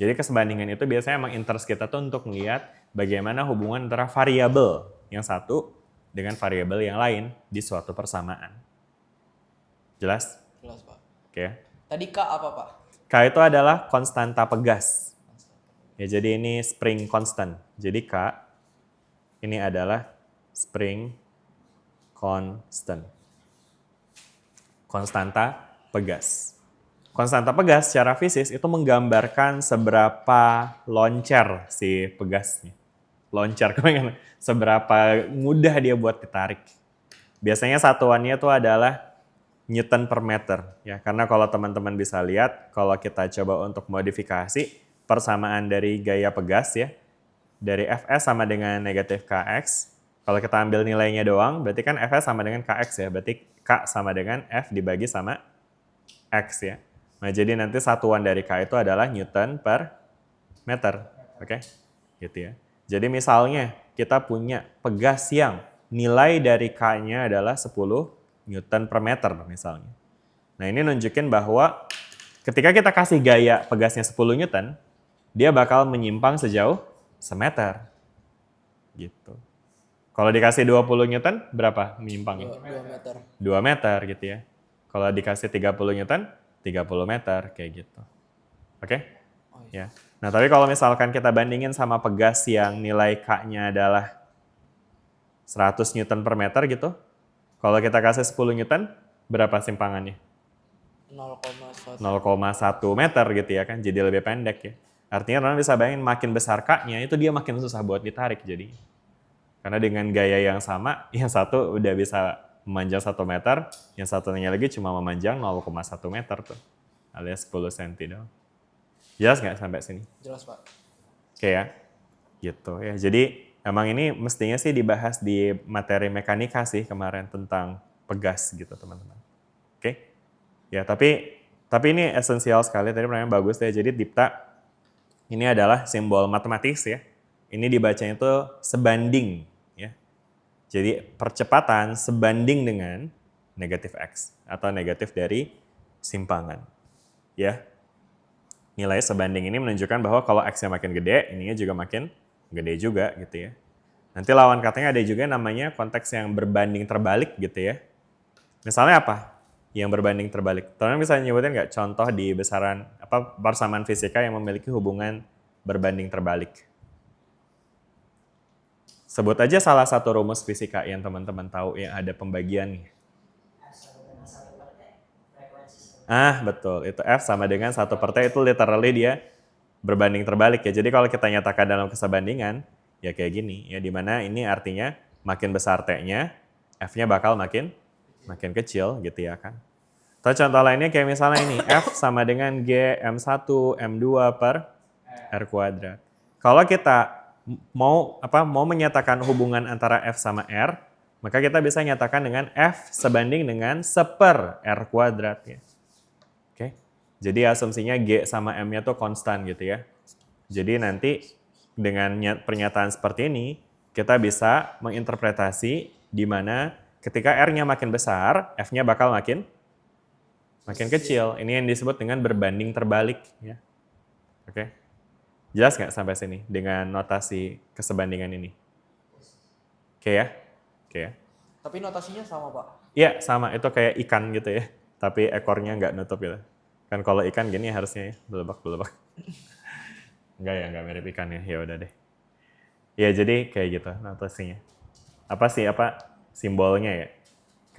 Jadi kesebandingan itu biasanya emang interest kita tuh untuk melihat bagaimana hubungan antara variabel yang satu dengan variabel yang lain di suatu persamaan. Jelas? Jelas Pak. Oke. Tadi K apa Pak? K itu adalah konstanta pegas. Ya, jadi ini spring constant. Jadi K ini adalah spring constant. Konstanta pegas. Konstanta pegas secara fisis itu menggambarkan seberapa loncer si pegasnya. Loncer, seberapa mudah dia buat ditarik. Biasanya satuannya itu adalah Newton per meter. Ya, karena kalau teman-teman bisa lihat, kalau kita coba untuk modifikasi persamaan dari gaya pegas ya, dari Fs sama dengan negatif Kx. Kalau kita ambil nilainya doang, berarti kan Fs sama dengan Kx ya, berarti K sama dengan F dibagi sama X ya. Nah jadi nanti satuan dari K itu adalah Newton per meter, oke? Gitu ya. Jadi misalnya kita punya pegas yang nilai dari K-nya adalah 10 Newton per meter misalnya. Nah ini nunjukin bahwa ketika kita kasih gaya pegasnya 10 Newton, dia bakal menyimpang sejauh semeter. Gitu. Kalau dikasih 20 Newton, berapa menyimpangnya? 2 meter. 2 meter gitu ya. Kalau dikasih 30 Newton, 30 meter kayak gitu. Oke? Oh, Ya. Nah, tapi kalau misalkan kita bandingin sama pegas yang nilai K-nya adalah 100 Newton per meter gitu. Kalau kita kasih 10 Newton, berapa simpangannya? 0,1. 0,1 meter gitu ya kan. Jadi lebih pendek ya. Artinya teman bisa bayangin makin besar K-nya, itu dia makin susah buat ditarik jadi. Karena dengan gaya yang sama, yang satu udah bisa memanjang 1 meter, yang satunya lagi cuma memanjang 0,1 meter tuh. Alias 10 cm doang. Jelas nggak sampai sini? Jelas Pak. Oke ya. Gitu ya. Jadi emang ini mestinya sih dibahas di materi mekanika sih kemarin tentang pegas gitu teman-teman. Oke? Ya tapi ini esensial sekali, tadi pertanyaan bagus ya. Jadi Dipta, ini adalah simbol matematis ya. Ini dibacanya itu sebanding ya. Jadi percepatan sebanding dengan negatif X atau negatif dari simpangan. Ya. Nilai sebanding ini menunjukkan bahwa kalau X-nya makin gede, ininya juga makin gede juga gitu ya. Nanti lawan katanya ada juga namanya konteks yang berbanding terbalik gitu ya. Misalnya apa? Yang berbanding terbalik. Teman-teman bisa nyebutin nggak contoh di besaran persamaan fisika yang memiliki hubungan berbanding terbalik? Sebut aja salah satu rumus fisika yang teman-teman tahu yang ada pembagiannya. Betul. Itu F sama dengan 1 per T, itu literally dia berbanding terbalik ya. Jadi kalau kita nyatakan dalam kesebandingan, ya kayak gini. Ya dimana ini artinya makin besar T-nya, F-nya bakal makin kecil gitu ya kan. Atau contoh lainnya kayak misalnya ini, F sama dengan G M1 M2 per R kuadrat. Kalau kita mau menyatakan hubungan antara F sama R, maka kita bisa nyatakan dengan F sebanding dengan 1/R kuadrat ya. Oke. Jadi asumsinya G sama M-nya tuh konstan gitu ya. Jadi nanti dengan pernyataan seperti ini, kita bisa menginterpretasi di mana ketika R-nya makin besar, F-nya bakal makin kecil. Ini yang disebut dengan berbanding terbalik ya. Oke. Jelas nggak sampai sini dengan notasi kesebandingan ini? Oke ya? Oke ya? Tapi notasinya sama, Pak. Iya, sama. Itu kayak ikan gitu ya. Tapi ekornya nggak nutup gitu. Kan kalau ikan gini harusnya ya, belebak-belebak. Enggak ya, nggak mirip ikan ya. Ya udah deh. Ya jadi kayak gitu notasinya. Apa sih, simbolnya ya?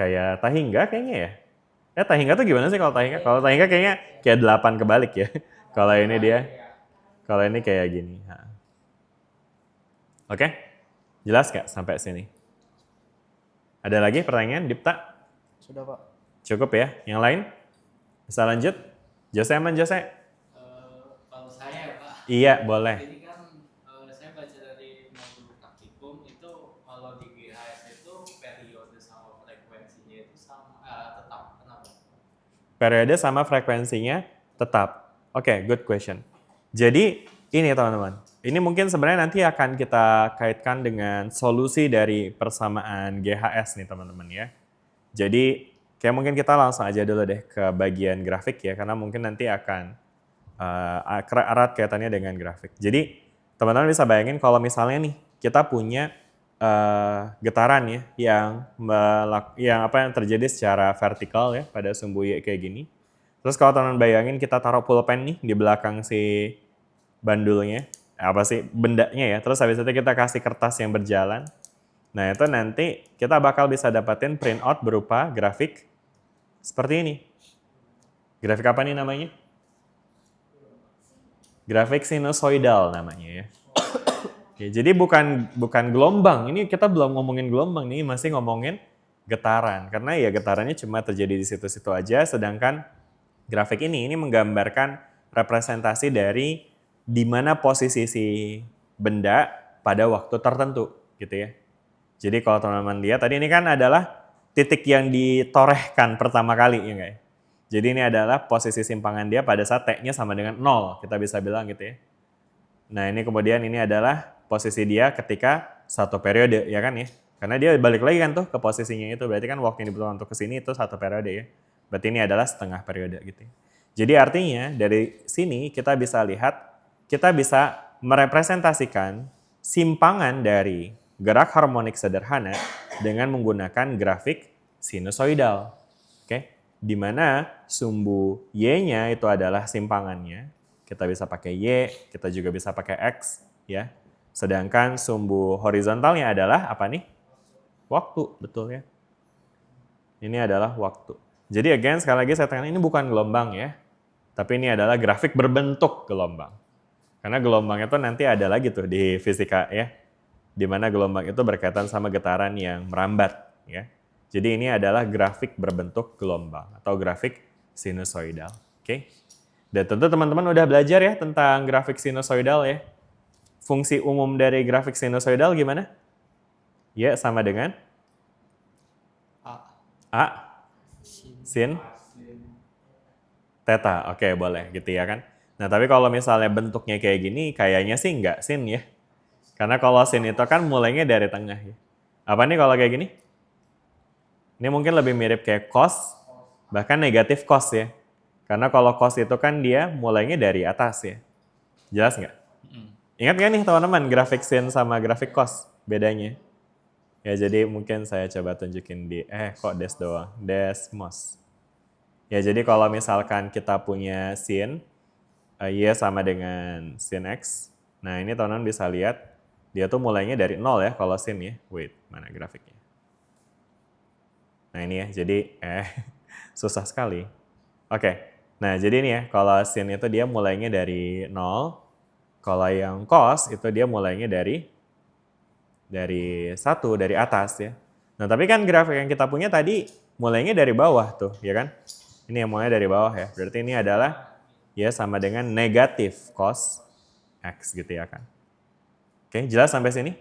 Kayak tahingga kayaknya ya. Tahingga tuh gimana sih kalau tahingga? Kalau tahingga kayaknya kayak 8 kebalik ya. Kalau ini kalau ini kayak gini. Oke? Jelas nggak sampai sini? Ada lagi pertanyaan, Dipta? Sudah, Pak. Cukup ya? Yang lain? Bisa lanjut? Jose aman, Jose? Kalau saya ya Pak, Iya, boleh. jadi kan saya baca dari modul praktikum itu kalau di GHS itu periode sama frekuensinya itu sama tetap, kenapa? Periode sama frekuensinya tetap. Oke, good question. Jadi ini teman-teman, ini mungkin sebenarnya nanti akan kita kaitkan dengan solusi dari persamaan GHS nih teman-teman ya. Jadi kayak mungkin kita langsung aja dulu deh ke bagian grafik ya, karena mungkin nanti akan erat kaitannya dengan grafik. Jadi teman-teman bisa bayangin kalau misalnya nih kita punya getaran ya yang terjadi secara vertikal ya pada sumbu Y kayak gini. Terus kalau teman-teman bayangin kita taruh pulpen nih di belakang si bandulnya, bendanya ya. Terus habis itu kita kasih kertas yang berjalan. Nah itu nanti kita bakal bisa dapetin printout berupa grafik seperti ini. Grafik apa nih namanya? Grafik sinusoidal namanya ya. Oke, jadi bukan gelombang, ini kita belum ngomongin gelombang nih, masih ngomongin getaran. Karena ya getarannya cuma terjadi di situ-situ aja, sedangkan grafik ini menggambarkan representasi dari di mana posisi si benda pada waktu tertentu gitu ya. Jadi kalau teman-teman lihat tadi ini kan adalah titik yang ditorehkan pertama kali ya enggak ya. Jadi ini adalah posisi simpangan dia pada saat T-nya sama dengan 0, kita bisa bilang gitu ya. Nah ini kemudian ini adalah posisi dia ketika satu periode ya kan ya. Karena dia balik lagi kan tuh ke posisinya itu, berarti kan waktu yang dibutuhkan untuk kesini itu satu periode ya. Berarti ini adalah setengah periode gitu ya. Jadi artinya dari sini kita bisa lihat, kita bisa merepresentasikan simpangan dari gerak harmonik sederhana dengan menggunakan grafik sinusoidal. Oke, di mana sumbu Y-nya itu adalah simpangannya. Kita bisa pakai Y, kita juga bisa pakai X ya. Sedangkan sumbu horizontalnya adalah apa nih? Waktu, betul ya. Ini adalah waktu. Jadi again sekali lagi saya tekan ini bukan gelombang ya. Tapi ini adalah grafik berbentuk gelombang. Karena gelombang itu nanti ada lagi tuh di fisika ya. Di mana gelombang itu berkaitan sama getaran yang merambat ya. Jadi ini adalah grafik berbentuk gelombang atau grafik sinusoidal. Oke. Dan tentu teman-teman udah belajar ya tentang grafik sinusoidal ya. Fungsi umum dari grafik sinusoidal gimana? Ya, sama dengan A sin theta. Oke, boleh gitu ya kan. Nah, tapi kalau misalnya bentuknya kayak gini kayaknya sih enggak sin ya. Karena kalau sin itu kan mulainya dari tengah ya. Apa nih kalau kayak gini? Ini mungkin lebih mirip kayak cos, bahkan negatif cos ya. Karena kalau cos itu kan dia mulainya dari atas ya. Jelas nggak? Ingat nggak nih teman-teman grafik sin sama grafik cos bedanya? Ya jadi mungkin saya coba tunjukin di, kok des doang, desmos. Ya jadi kalau misalkan kita punya sin, Y sama dengan sin X. Nah ini teman-teman bisa lihat, dia tuh mulainya dari 0 ya kalau sin ya. Wait, mana grafiknya? Nah ini ya, jadi susah sekali. Oke, nah jadi ini ya, kalau sin itu dia mulainya dari 0. Kalau yang cos itu dia mulainya dari 1, dari atas ya. Nah tapi kan grafik yang kita punya tadi mulainya dari bawah tuh, ya kan? Ini yang mulai dari bawah ya, berarti ini adalah ya sama dengan negatif cos X gitu ya kan. Oke, jelas sampai sini?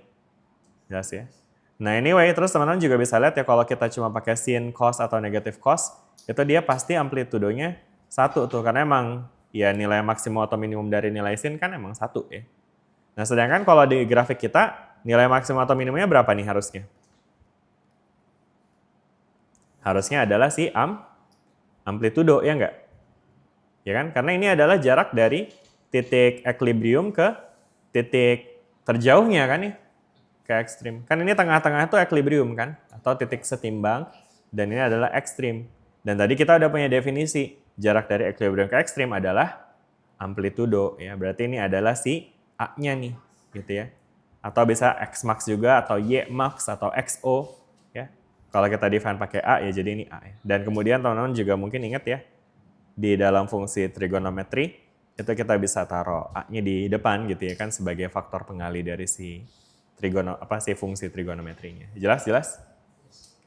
Jelas ya. Nah anyway, terus teman-teman juga bisa lihat ya kalau kita cuma pakai sin cos atau negatif cos, itu dia pasti amplitudonya 1 tuh, karena emang ya nilai maksimum atau minimum dari nilai sin kan emang 1 ya. Nah sedangkan kalau di grafik kita, nilai maksimum atau minimumnya berapa nih harusnya? Harusnya adalah si amplitudo, ya enggak? Ya kan? Karena ini adalah jarak dari titik equilibrium ke titik terjauhnya kan ya, ke ekstrim. Kan ini tengah-tengah itu equilibrium kan, atau titik setimbang, dan ini adalah ekstrim. Dan tadi kita udah punya definisi, jarak dari equilibrium ke ekstrim adalah amplitudo ya. Berarti ini adalah si A-nya nih, gitu ya. Atau bisa X max juga, atau Y max, atau XO ya. Kalau kita define pakai A ya jadi ini A ya. Dan kemudian teman-teman juga mungkin ingat ya, di dalam fungsi trigonometri itu kita bisa taruh A-nya di depan gitu ya kan, sebagai faktor pengali dari si fungsi trigonometrinya. Jelas?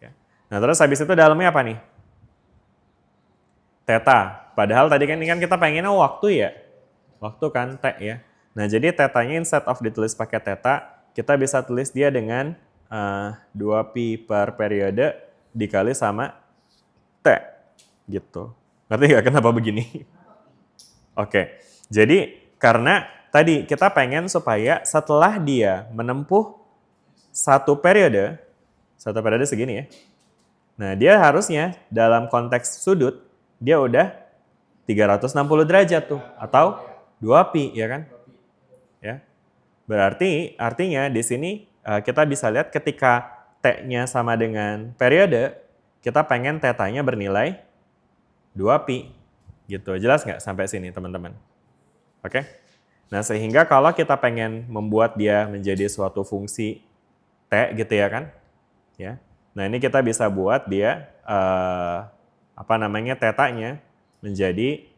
Ya. Nah, terus habis itu dalamnya apa nih? Theta. Padahal tadi kan ini kan kita pengennya waktu ya. Waktu kan T ya. Nah, jadi tetanya instead of ditulis pakai theta, kita bisa tulis dia dengan 2pi per periode dikali sama T gitu. Ngerti nggak kenapa begini? Oke, jadi karena tadi kita pengen supaya setelah dia menempuh satu periode segini ya. Nah, dia harusnya dalam konteks sudut, dia udah 360 derajat tuh, atau 2pi ya kan? Ya. Berarti artinya di sini kita bisa lihat ketika T-nya sama dengan periode, kita pengen tetanya bernilai 2pi. Gitu. Jelas nggak sampai sini teman-teman? Oke? Nah, sehingga kalau kita pengen membuat dia menjadi suatu fungsi T gitu ya kan? Ya. Nah, ini kita bisa buat dia tetanya menjadi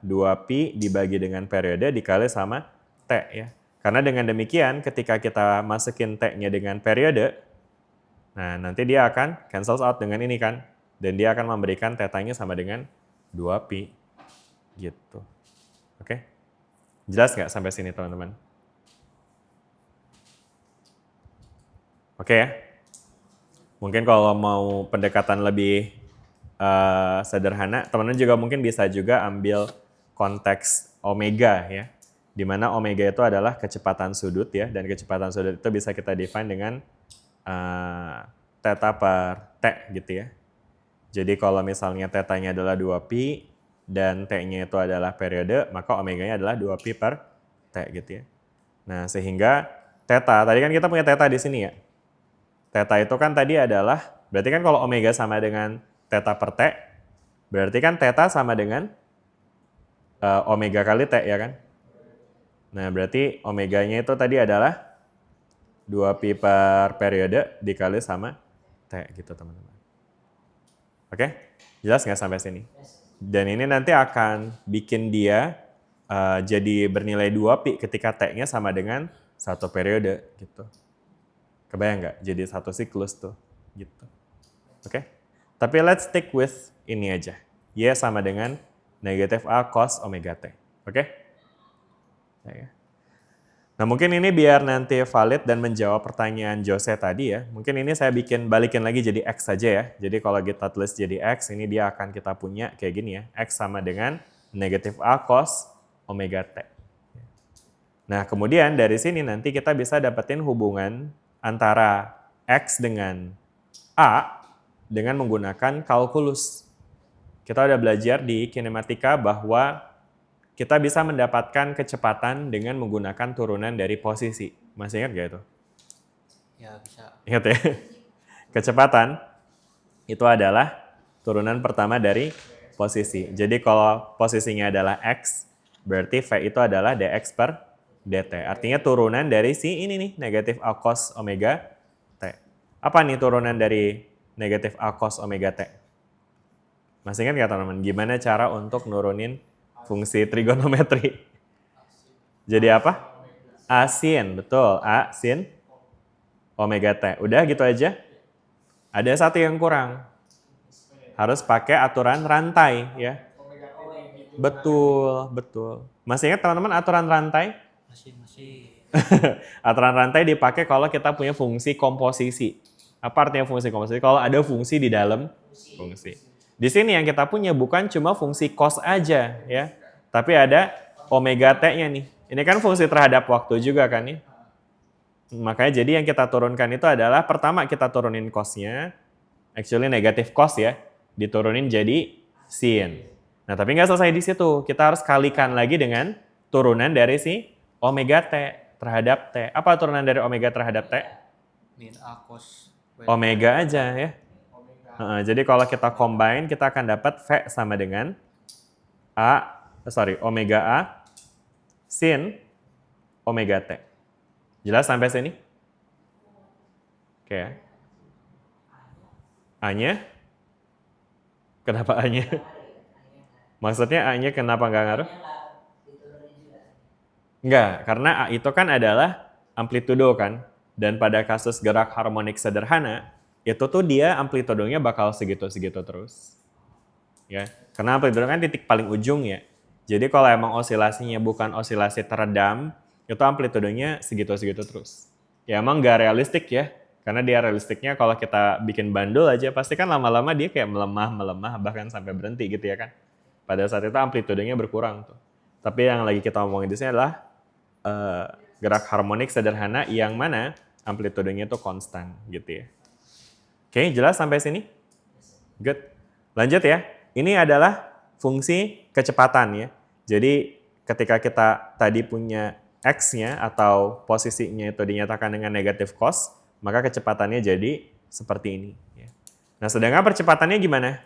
2pi dibagi dengan periode dikali sama T ya. Karena dengan demikian ketika kita masukin T-nya dengan periode, nah nanti dia akan cancel out dengan ini kan. Dan dia akan memberikan tetanya sama dengan 2pi. Gitu. Oke? Jelas nggak sampai sini teman-teman? Oke ya? Mungkin kalau mau pendekatan lebih sederhana, teman-teman juga mungkin bisa juga ambil konteks omega ya. Di mana omega itu adalah kecepatan sudut ya, dan kecepatan sudut itu bisa kita define dengan theta per T gitu ya. Jadi kalau misalnya tetanya adalah 2pi dan T-nya itu adalah periode, maka omeganya adalah 2pi per T gitu ya. Nah, sehingga theta, tadi kan kita punya theta di sini ya. Theta itu kan tadi adalah, berarti kan kalau omega sama dengan theta per T, berarti kan theta sama dengan omega kali T ya kan. Nah, berarti omeganya itu tadi adalah 2pi per periode dikali sama T gitu teman-teman. Oke? Jelas nggak sampai sini? Dan ini nanti akan bikin dia jadi bernilai 2pi ketika T-nya sama dengan satu periode gitu. Kebayang nggak? Jadi satu siklus tuh gitu. Oke? Tapi let's stick with ini aja. Y sama dengan negatif A cos omega T. Oke? Nah, mungkin ini biar nanti valid dan menjawab pertanyaan Jose tadi ya. Mungkin ini saya balikin lagi jadi X saja ya. Jadi kalau kita tulis jadi X, ini dia akan kita punya kayak gini ya. X sama dengan negatif A cos omega T. Nah, kemudian dari sini nanti kita bisa dapetin hubungan antara X dengan A dengan menggunakan kalkulus. Kita udah belajar di kinematika bahwa kita bisa mendapatkan kecepatan dengan menggunakan turunan dari posisi. Masih ingat gak itu? Ya, bisa. Ingat ya? Kecepatan itu adalah turunan pertama dari posisi. Jadi kalau posisinya adalah X, berarti V itu adalah dx per dt. Artinya turunan dari si ini nih, negatif A cos omega T. Apa nih turunan dari negatif A cos omega T? Masih ingat gak teman-teman? Gimana cara untuk nurunin fungsi trigonometri? Jadi apa? A sin, betul. A sin omega T. Udah gitu aja? Ada satu yang kurang. Harus pakai aturan rantai ya. Betul. Masih ingat teman-teman aturan rantai? Masih. Aturan rantai dipakai kalau kita punya fungsi komposisi. Apa artinya fungsi komposisi? Kalau ada fungsi di dalam fungsi. Di sini yang kita punya bukan cuma fungsi cos aja ya, tapi ada omega T-nya nih. Ini kan fungsi terhadap waktu juga kan nih. Makanya jadi yang kita turunkan itu adalah pertama kita turunin cos-nya, actually negatif cos ya, diturunin jadi sin. Nah, tapi nggak selesai di situ. Kita harus kalikan lagi dengan turunan dari si omega T terhadap T. Apa turunan dari omega terhadap T? Min A cos Omega aja ya. Jadi kalau kita combine, kita akan dapat V sama dengan omega A sin omega T. Jelas sampai sini? Oke ya. A-nya? Kenapa A-nya? Maksudnya A-nya kenapa nggak ngaruh? Nggak, karena A itu kan adalah amplitudo kan. Dan pada kasus gerak harmonik sederhana, itu tuh dia amplitudonya bakal segitu-segitu terus. Ya, karena amplitudo kan titik paling ujung ya. Jadi kalau emang osilasinya bukan osilasi teredam, itu amplitudonya segitu-segitu terus. Ya emang nggak realistik ya. Karena dia realistiknya kalau kita bikin bandul aja, pasti kan lama-lama dia kayak melemah, bahkan sampai berhenti gitu ya kan. Pada saat itu amplitudenya berkurang tuh. Tapi yang lagi kita omongin di sini adalah gerak harmonik sederhana yang mana amplitudenya itu konstan gitu ya. Oke, jelas sampai sini? Good. Lanjut ya. Ini adalah fungsi kecepatan ya. Jadi ketika kita tadi punya x-nya atau posisinya itu dinyatakan dengan negatif cos, maka kecepatannya jadi seperti ini. Ya. Nah, sedangkan percepatannya gimana?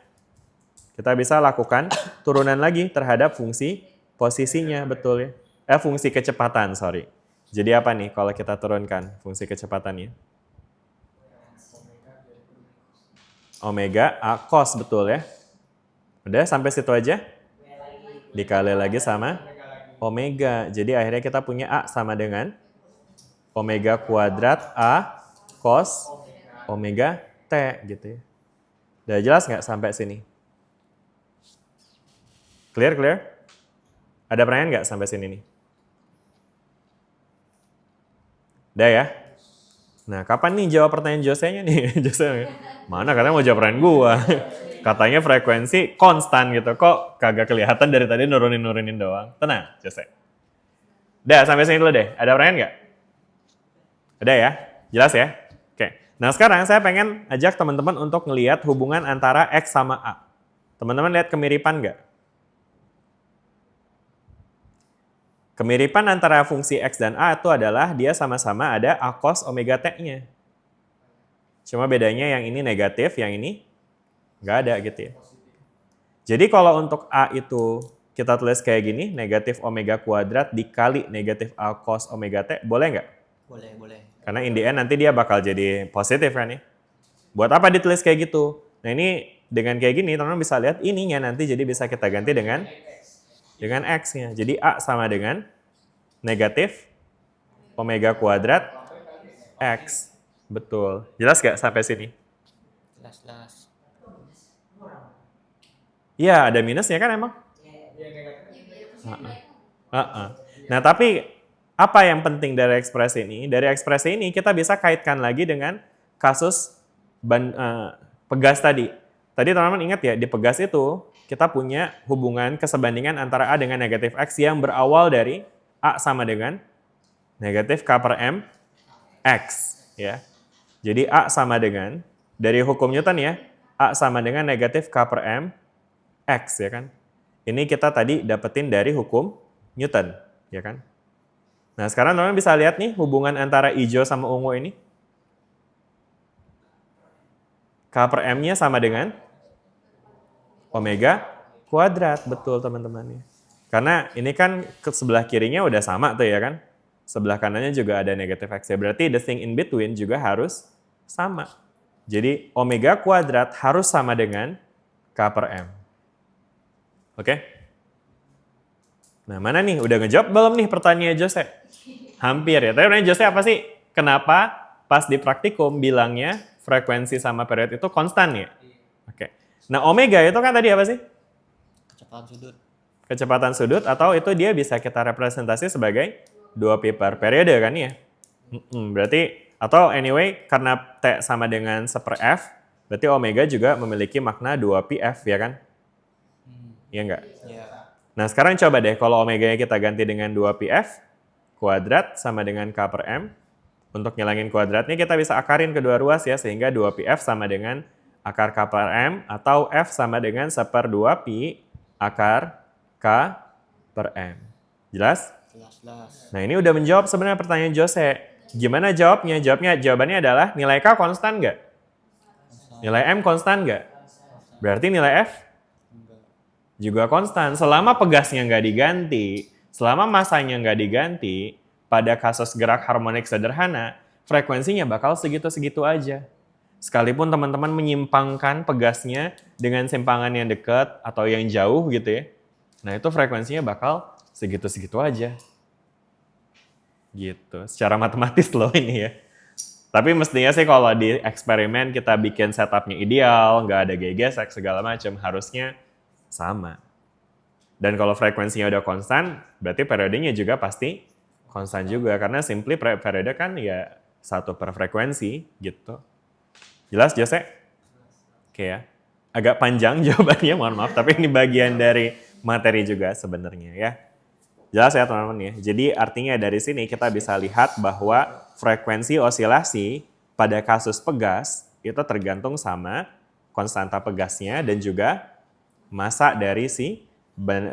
Kita bisa lakukan turunan lagi terhadap fungsi posisinya, betul ya? Fungsi kecepatan, sorry. Jadi apa nih kalau kita turunkan fungsi kecepatannya? Omega A cos, betul ya? Udah sampai situ aja? Dikali lagi sama omega. Jadi akhirnya kita punya A sama dengan omega kuadrat A cos omega T gitu ya. Udah jelas nggak sampai sini? Clear? Ada pertanyaan nggak sampai sini nih? Udah ya? Nah, kapan nih jawab pertanyaan Jose-nya nih? Jose, mana katanya mau jawab pertanyaan gua. Katanya frekuensi konstan gitu. Kok kagak kelihatan dari tadi nurunin doang. Tenang, Jose. Udah, sampai sini dulu deh. Ada pertanyaan nggak? Udah ya? Jelas ya? Oke. Nah, sekarang saya pengen ajak teman-teman untuk ngelihat hubungan antara X sama A. Teman-teman lihat kemiripan nggak? Kemiripan antara fungsi X dan A itu adalah dia sama-sama ada A cos omega T-nya. Cuma bedanya yang ini negatif, yang ini nggak ada gitu ya. Jadi kalau untuk A itu kita tulis kayak gini, negatif omega kuadrat dikali negatif A cos omega T, boleh nggak? Boleh. Karena in the end nanti dia bakal jadi positif kan ya. Buat apa ditulis kayak gitu? Nah ini dengan kayak gini teman-teman bisa lihat ininya nanti jadi bisa kita ganti dengan X-nya. Jadi A sama dengan negatif omega kuadrat X. Betul. Jelas nggak sampai sini? Jelas. Iya, ada minusnya kan emang? Nah, tapi apa yang penting dari ekspresi ini? Dari ekspresi ini kita bisa kaitkan lagi dengan kasus pegas tadi. Tadi teman-teman ingat ya, di pegas itu kita punya hubungan kesebandingan antara A dengan negatif X yang berawal dari A sama dengan negatif K per M X. Ya. Jadi A sama dengan, dari hukum Newton ya, A sama dengan negatif K per M X ya kan. Ini kita tadi dapetin dari hukum Newton ya kan. Nah sekarang teman-teman bisa lihat nih hubungan antara hijau sama ungu ini. K per M-nya sama dengan omega kuadrat, betul teman-teman. Karena ini kan ke sebelah kirinya udah sama tuh ya kan. Sebelah kanannya juga ada negatif X. Berarti the thing in between juga harus sama. Jadi omega kuadrat harus sama dengan K per M. Oke? Nah mana nih? Udah ngejawab belum nih pertanyaan Jose? Hampir ya. Tapi pertanyaan Jose apa sih? Kenapa pas di praktikum bilangnya frekuensi sama periode itu konstan ya? Oke. Nah omega itu kan tadi apa sih? Kecepatan sudut atau itu dia bisa kita representasi sebagai 2pi per periode kan ya? Berarti, atau anyway karena T sama dengan 1/F, berarti omega juga memiliki makna 2πf ya kan? Iya enggak? Iya. Nah sekarang coba deh kalau omeganya kita ganti dengan 2πf kuadrat sama dengan K per M. Untuk ngilangin kuadratnya kita bisa akarin kedua ruas ya, sehingga 2πf sama dengan akar K per M atau F sama dengan 1/2pi akar K per M. Jelas? Jelas. Nah ini udah menjawab sebenarnya pertanyaan Jose. Gimana jawabnya? Jawabannya adalah nilai K konstan nggak? Nilai M konstan nggak? Berarti nilai F juga konstan. Selama pegasnya nggak diganti, selama masanya nggak diganti, pada kasus gerak harmonik sederhana, frekuensinya bakal segitu-segitu aja. Sekalipun teman-teman menyimpangkan pegasnya dengan simpangan yang dekat atau yang jauh gitu ya. Nah itu frekuensinya bakal segitu-segitu aja. Gitu. Secara matematis loh ini ya. Tapi mestinya sih kalau di eksperimen kita bikin setupnya ideal, nggak ada gesek segala macam, harusnya sama. Dan kalau frekuensinya udah konstan, berarti periodenya juga pasti konstan juga. Karena simply periode kan ya satu per frekuensi gitu. Jelas Jose? Oke ya. Agak panjang jawabannya, mohon maaf. Tapi ini bagian dari materi juga sebenarnya ya. Jelas ya teman-teman ya. Jadi artinya dari sini kita bisa lihat bahwa frekuensi osilasi pada kasus pegas itu tergantung sama konstanta pegasnya dan juga massa dari si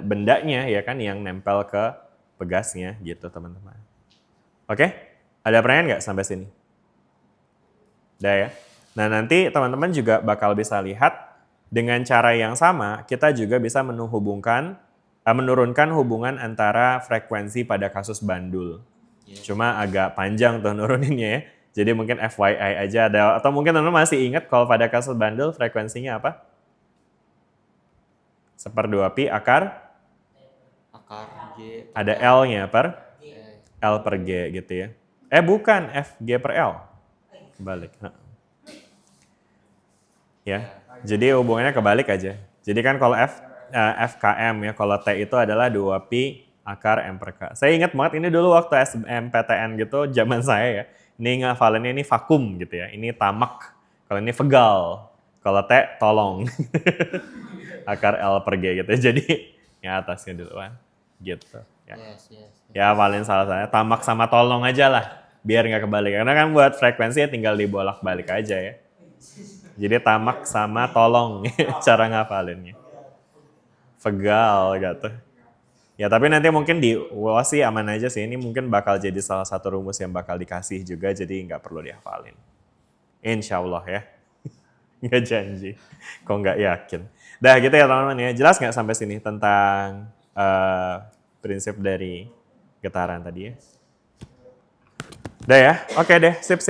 bendanya ya kan yang nempel ke pegasnya gitu teman-teman. Oke? Ada pertanyaan nggak sampai sini? Udah ya? Nah nanti teman-teman juga bakal bisa lihat dengan cara yang sama kita juga bisa menurunkan hubungan antara frekuensi pada kasus bandul. Cuma agak panjang tuh nuruninnya ya. Jadi mungkin FYI aja ada, atau mungkin teman-teman masih ingat kalau pada kasus bandul frekuensinya apa? 1/2pi akar G. ada L-nya per L per G gitu ya. Bukan, FG per L. Kebalik. Ya, jadi hubungannya kebalik aja. Jadi kan kalau FKM ya, kalau T itu adalah 2pi akar M per K. Saya ingat banget ini dulu waktu SMPTN gitu, zaman saya ya. Ini ngafalinnya ini vakum gitu ya, ini tamak. Kalau ini vegal, kalau T tolong. Akar L per G gitu. Jadi yang atasnya dulu kan. Gitu. Ya, ya hafalin salah saya. Tamak sama tolong aja lah, biar nggak kebalik. Karena kan buat frekuensinya tinggal dibolak-balik aja ya. Jadi tamak sama tolong cara ngafalinnya. Vegal gitu. Ya tapi nanti mungkin di UAS sih aman aja sih. Ini mungkin bakal jadi salah satu rumus yang bakal dikasih juga. Jadi nggak perlu dihafalin. Insya Allah ya. Nggak janji. Kok nggak yakin. Dah gitu ya teman-teman ya. Jelas nggak sampai sini tentang prinsip dari getaran tadi ya? Udah ya? Oke deh. Sip.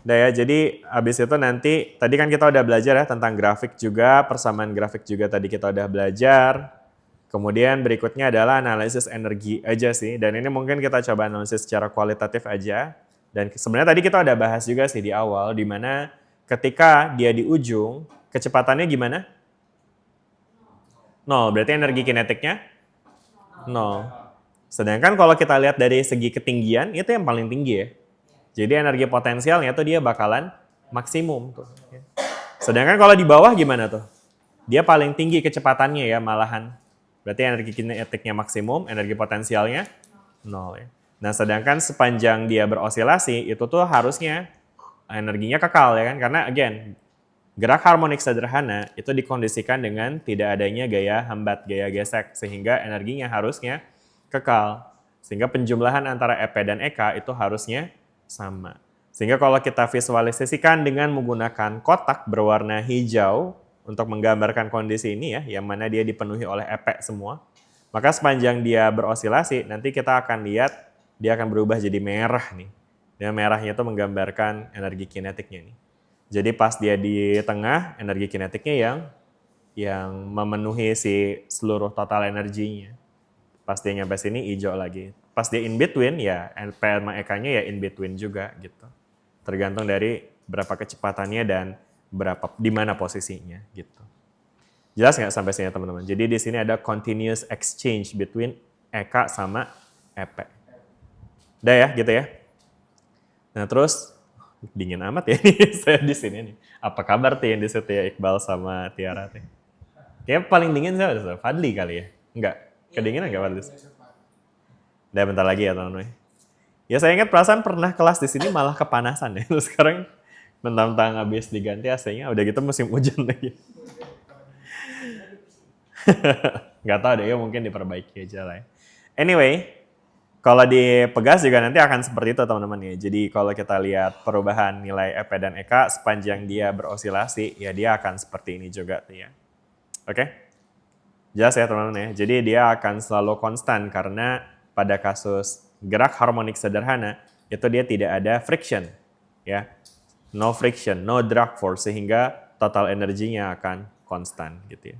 Udah ya, jadi abis itu nanti, tadi kan kita udah belajar ya tentang grafik juga, persamaan grafik juga tadi kita udah belajar. Kemudian berikutnya adalah analisis energi aja sih, dan ini mungkin kita coba analisis secara kualitatif aja. Dan sebenarnya tadi kita udah bahas juga sih di awal, di mana ketika dia di ujung, kecepatannya gimana? 0, berarti energi kinetiknya 0. Sedangkan kalau kita lihat dari segi ketinggian, itu yang paling tinggi ya. Jadi energi potensialnya tuh dia bakalan maksimum tuh. Sedangkan kalau di bawah gimana tuh? Dia paling tinggi kecepatannya ya malahan. Berarti energi kinetiknya maksimum, energi potensialnya 0 ya. Nah sedangkan sepanjang dia berosilasi itu tuh harusnya energinya kekal ya kan. Karena again, gerak harmonik sederhana itu dikondisikan dengan tidak adanya gaya hambat, gaya gesek. Sehingga energinya harusnya kekal. Sehingga penjumlahan antara EP dan EK itu harusnya sama. Sehingga kalau kita visualisasikan dengan menggunakan kotak berwarna hijau untuk menggambarkan kondisi ini ya, yang mana dia dipenuhi oleh EP semua, maka sepanjang dia berosilasi, nanti kita akan lihat dia akan berubah jadi merah nih. Dan merahnya itu menggambarkan energi kinetiknya nih. Jadi pas dia di tengah, energi kinetiknya yang memenuhi si seluruh total energinya. Pas dia nyampe sini hijau lagi. Pas dia in between ya NP sama EK-nya ya in between juga gitu. Tergantung dari berapa kecepatannya dan di mana posisinya gitu. Jelas nggak sampai sini teman-teman? Jadi di sini ada continuous exchange between EK sama EP. Udah ya gitu ya. Nah terus dingin amat ya saya di sini nih. Apa kabar tuh yang di situ ya Iqbal sama Tiara teh? Kayaknya paling dingin siapa? Fadli kali ya? Enggak. Kedinginan enggak Fadli? Udah bentar lagi ya teman-teman. Ya saya ingat perasaan pernah kelas di sini malah kepanasan ya. Terus sekarang mentang-mentang habis diganti AC-nya udah gitu musim hujan lagi. Nggak tahu deh ya mungkin diperbaiki aja lah ya. Anyway, Kalau di Pegas juga nanti akan seperti itu teman-teman ya. Jadi kalau kita lihat perubahan nilai EP dan EK sepanjang dia berosilasi, ya dia akan seperti ini juga tuh ya. Oke? Jelas ya teman-teman ya. Jadi dia akan selalu konstan karena pada kasus gerak harmonik sederhana itu dia tidak ada friction ya. No friction, no drag force sehingga total energinya akan konstan gitu ya.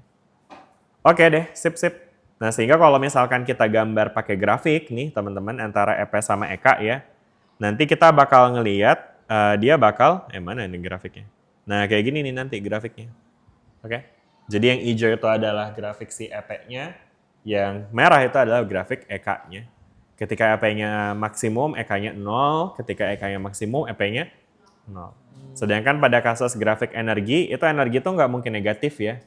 Oke deh, sip. Nah, sehingga kalau misalkan kita gambar pakai grafik nih, teman-teman, antara EP sama EK ya, nanti kita bakal ngeliat dia bakal, mana ini grafiknya? Nah, kayak gini nih nanti grafiknya. Oke? Jadi yang hijau itu adalah grafik si EP-nya, yang merah itu adalah grafik EK-nya. Ketika EP-nya maksimum, EK-nya 0, ketika EK-nya maksimum, EP-nya 0. Sedangkan pada kasus grafik energi, itu energi itu nggak mungkin negatif ya.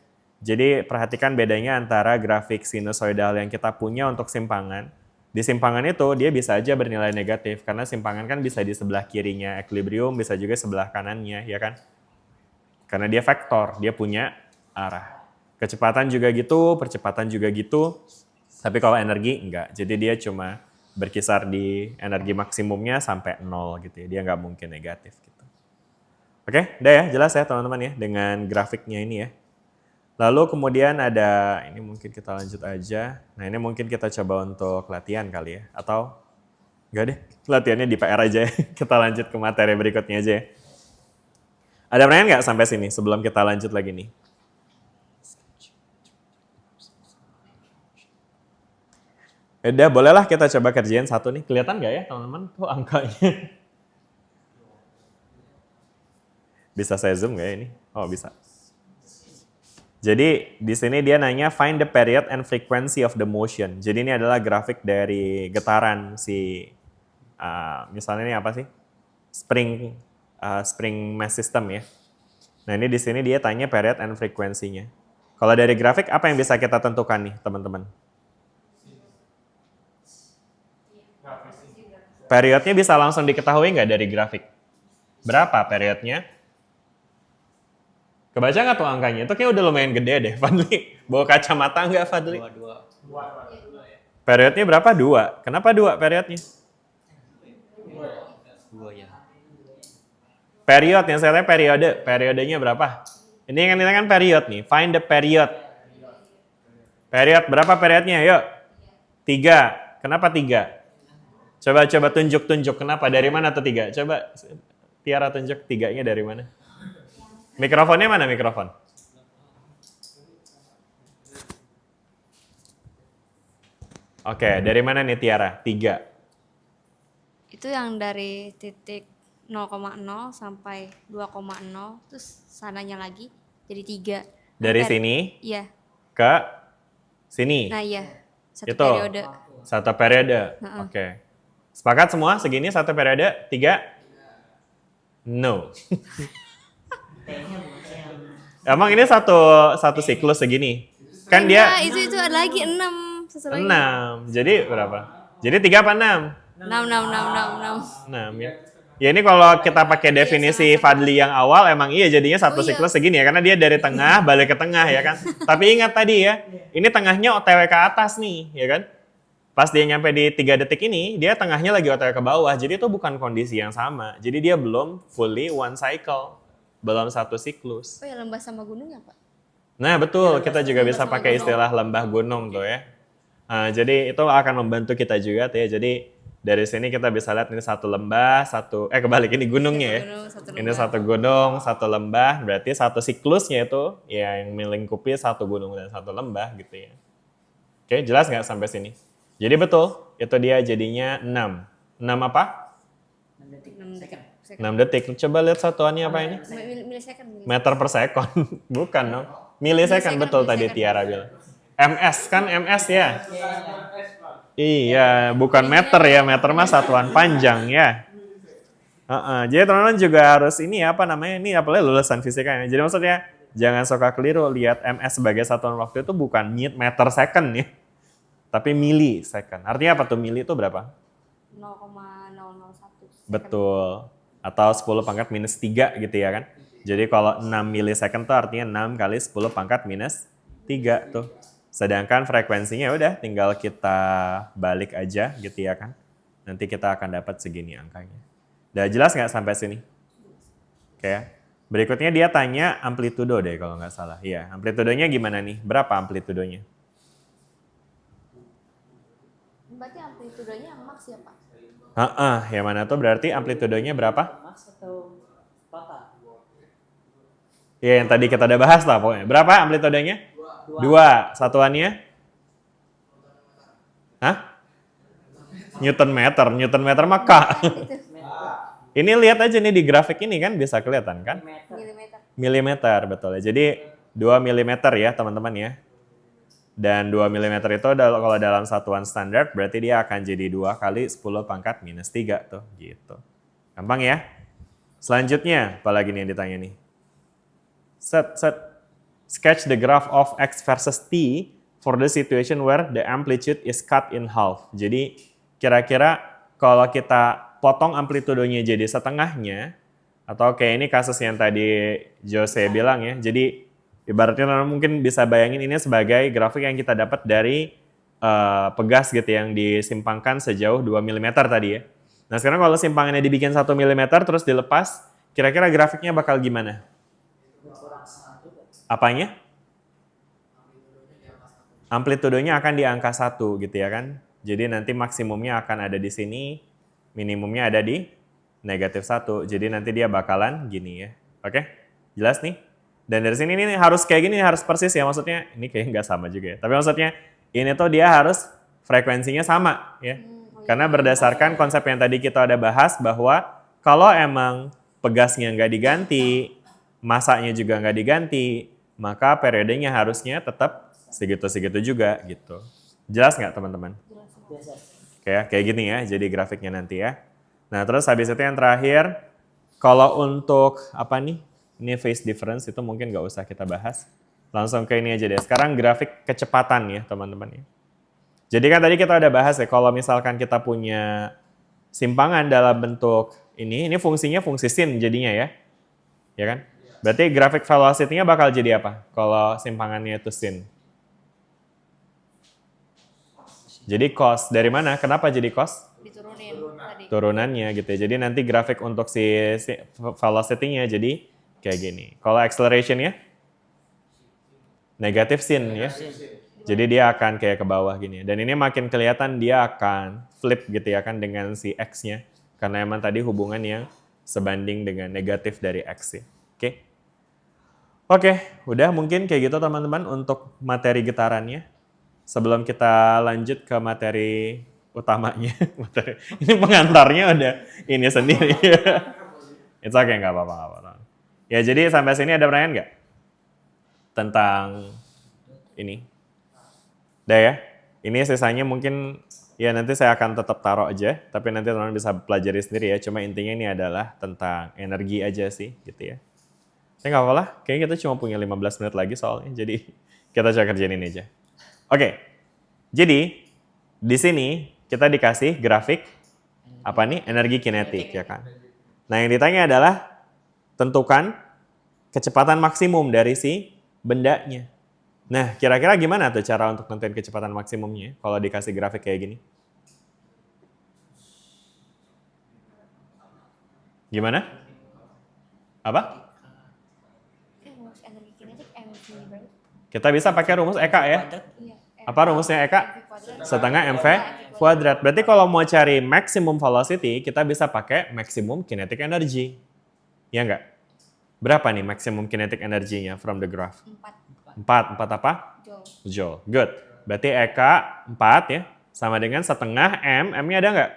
Jadi perhatikan bedanya antara grafik sinusoidal yang kita punya untuk simpangan. Di simpangan itu dia bisa aja bernilai negatif karena simpangan kan bisa di sebelah kirinya equilibrium, bisa juga sebelah kanannya, ya kan? Karena dia vektor, dia punya arah. Kecepatan juga gitu, percepatan juga gitu. Tapi kalau energi enggak. Jadi dia cuma berkisar di energi maksimumnya sampai 0 gitu ya. Dia nggak mungkin negatif gitu. Oke, udah ya, jelas ya teman-teman ya dengan grafiknya ini ya. Lalu kemudian ada, ini mungkin kita lanjut aja. Nah ini mungkin kita coba untuk latihan kali ya. Atau enggak deh, latihannya di PR aja ya. Kita lanjut ke materi berikutnya aja ya. Ada pertanyaan nggak sampai sini sebelum kita lanjut lagi nih? Udah, bolehlah kita coba kerjain satu nih. Kelihatan nggak ya teman-teman? Tuh angkanya. Bisa saya zoom nggak ya ini? Oh bisa. Jadi di sini dia nanya find the period and frequency of the motion. Jadi ini adalah grafik dari getaran si misalnya ini apa sih? Spring mass system ya. Nah, ini di sini dia tanya period and frekuensinya. Kalau dari grafik apa yang bisa kita tentukan nih, teman-teman? Periodnya bisa langsung diketahui nggak dari grafik? Berapa periodnya? Kebaca nggak tuh angkanya? Itu kayak udah lumayan gede deh, Fadli. Bawa kacamata nggak, Fadli? Dua. Periodnya berapa? 2. Kenapa 2 periodnya? Dua ya. Period, yang saya lihat periode. Periodenya berapa? Ini yang kita kan period nih. Find the period. Period, berapa periodnya? Yuk. 3. Kenapa 3? Coba tunjuk. Kenapa? Dari mana tuh 3? Coba Tiara tunjuk 3-nya dari mana? Mikrofonnya mana mikrofon? Oke, dari mana nih Tiara? 3. Itu yang dari titik 0,0 sampai 2,0 terus sananya lagi jadi 3. Dari sini Iya. ke sini. Nah iya. Satu Itu. periode. Satu periode. Oke. Sepakat semua segini satu periode? 3? No. Emang ini satu siklus segini? Kan dia Nah, itu ada lagi 6. 6. Jadi berapa? Jadi 3 apa 6? 6. 6 ya. Ya ini kalau kita pakai definisi Fadli yang awal emang iya jadinya satu siklus segini ya. Karena dia dari tengah balik ke tengah ya kan. Tapi ingat tadi ya, ini tengahnya OTW ke atas nih ya kan. Pas dia nyampe di 3 detik ini, dia tengahnya lagi OTW ke bawah. Jadi itu bukan kondisi yang sama. Jadi dia belum fully one cycle. Belum satu siklus. Oh ya lembah sama gunung ya Pak? Nah betul, kita juga bisa pakai istilah lembah gunung tuh ya. Nah, jadi itu akan membantu kita juga tuh ya. Jadi dari sini kita bisa lihat ini satu lembah, kebalik ini gunungnya ya. Ini satu gunung, satu lembah, berarti satu siklusnya itu ya yang melingkupi satu gunung dan satu lembah gitu ya. Oke, jelas nggak sampai sini? Jadi betul, itu dia jadinya 6. 6 apa? 6 detik. Coba lihat satuannya apa ini? Milisecond. Meter per second. Bukan dong. Milisecond betul tadi Tiara bilang. MS kan MS ya? Iya, bukan meter ya. Meter mah satuan panjang ya. Jadi teman-teman juga harus ini apa namanya? Ini apalagi lulusan fisika ya. Jadi maksudnya jangan suka keliru lihat MS sebagai satuan waktu itu bukan meter second ya. Tapi milisecond. Artinya apa tuh mili itu berapa? 0,001. Betul. Atau 10 pangkat minus 3 gitu ya kan. Jadi kalau 6 milisecond tuh artinya 6 kali 10 pangkat minus 3 tuh. Sedangkan frekuensinya udah tinggal kita balik aja gitu ya kan. nanti kita akan dapat segini angkanya. Udah jelas nggak sampai sini? Oke ya. Berikutnya dia tanya amplitudo deh kalau nggak salah. Iya, amplitudonya gimana nih? Berapa amplitudonya? Berarti amplitudonya yang max ya Pak? Yang mana tuh berarti amplitudonya berapa? Max atau total? Iya, yang tadi kita udah bahas lah pokoknya. Berapa amplitudenya? 2. Satuannya? Hah? Newton meter mah K. Ini lihat aja nih di grafik ini kan bisa kelihatan kan? Milimeter. Milimeter, betul. Jadi 2 milimeter ya teman-teman ya. Dan 2 milimeter itu kalau dalam satuan standar berarti dia akan jadi 2 kali 10 pangkat minus 3 tuh gitu. Gampang ya? Selanjutnya, apalagi nih yang ditanya nih? Sketch the graph of X versus T for the situation where the amplitude is cut in half. Jadi kira-kira kalau kita potong amplitudonya jadi setengahnya, atau kayak ini kasus yang tadi Jose bilang ya, jadi ibaratnya mungkin bisa bayangin ini sebagai grafik yang kita dapat dari pegas gitu yang disimpangkan sejauh 2 mm tadi ya. Nah sekarang kalau simpangannya dibikin 1 mm terus dilepas, kira-kira grafiknya bakal gimana? Apanya? Amplitudonya akan di angka 1 gitu ya kan. Jadi nanti maksimumnya akan ada di sini, minimumnya ada di negatif 1. Jadi nanti dia bakalan gini ya. Oke? Jelas nih? Dan dari sini ini harus kayak gini, harus persis ya maksudnya. Ini kayaknya nggak sama juga ya. Tapi maksudnya ini tuh dia harus frekuensinya sama ya. Karena berdasarkan konsep yang tadi kita udah bahas bahwa kalau emang pegasnya nggak diganti, masanya juga nggak diganti, maka periodenya harusnya tetap segitu-segitu juga gitu. Jelas nggak teman-teman? Kayak gini ya, jadi grafiknya nanti ya. Nah terus habis itu yang terakhir, kalau untuk apa nih? Ini phase difference itu mungkin nggak usah kita bahas. Langsung ke ini aja deh. Sekarang grafik kecepatan ya teman-teman ya. Jadi kan tadi kita udah bahas ya, kalau misalkan kita punya simpangan dalam bentuk ini fungsinya fungsi sin jadinya ya. Ya kan? Berarti grafik velocity-nya bakal jadi apa? Kalau simpangannya itu sin. Jadi cos. Dari mana? Kenapa jadi cos? Diturunin tadi. Turunannya gitu ya. Jadi nanti grafik untuk si velocity-nya jadi kayak gini. Kalau acceleration-nya? Negatif sin ya. Jadi dia akan kayak ke bawah gini. Dan ini makin kelihatan dia akan flip gitu ya kan dengan si X-nya. Karena emang tadi hubungan yang sebanding dengan negatif dari X ya. Oke, udah mungkin kayak gitu teman-teman untuk materi getarannya. Sebelum kita lanjut ke materi utamanya. Ini pengantarnya udah ini sendiri. It's okay, nggak apa-apa. Ya jadi sampai sini ada pertanyaan nggak? Tentang ini. Udah ya? Ini sisanya mungkin ya nanti saya akan tetap taruh aja. Tapi nanti teman-teman bisa pelajari sendiri ya. Cuma intinya ini adalah tentang energi aja sih gitu ya. Ya nggak apa-apa, kayaknya kita cuma punya 15 menit lagi soalnya. Jadi kita coba kerjain ini aja. Oke, jadi di sini kita dikasih grafik apa nih? Energi kinetik ya kan. Nah yang ditanya adalah tentukan kecepatan maksimum dari si bendanya. Nah kira-kira gimana tuh cara untuk nentuin kecepatan maksimumnya kalau dikasih grafik kayak gini? Gimana? Apa? Energi kinetik mv berarti. Kita bisa pakai rumus EK ya. Iya. Apa rumusnya EK? Setengah mv kuadrat. Berarti kalau mau cari maximum velocity, kita bisa pakai maximum kinetic energy. Ya enggak? Berapa nih maximum kinetic energinya from the graph? 4. 4 apa? Joule. Good. Berarti EK 4 ya. Sama dengan setengah M. M-nya ada enggak?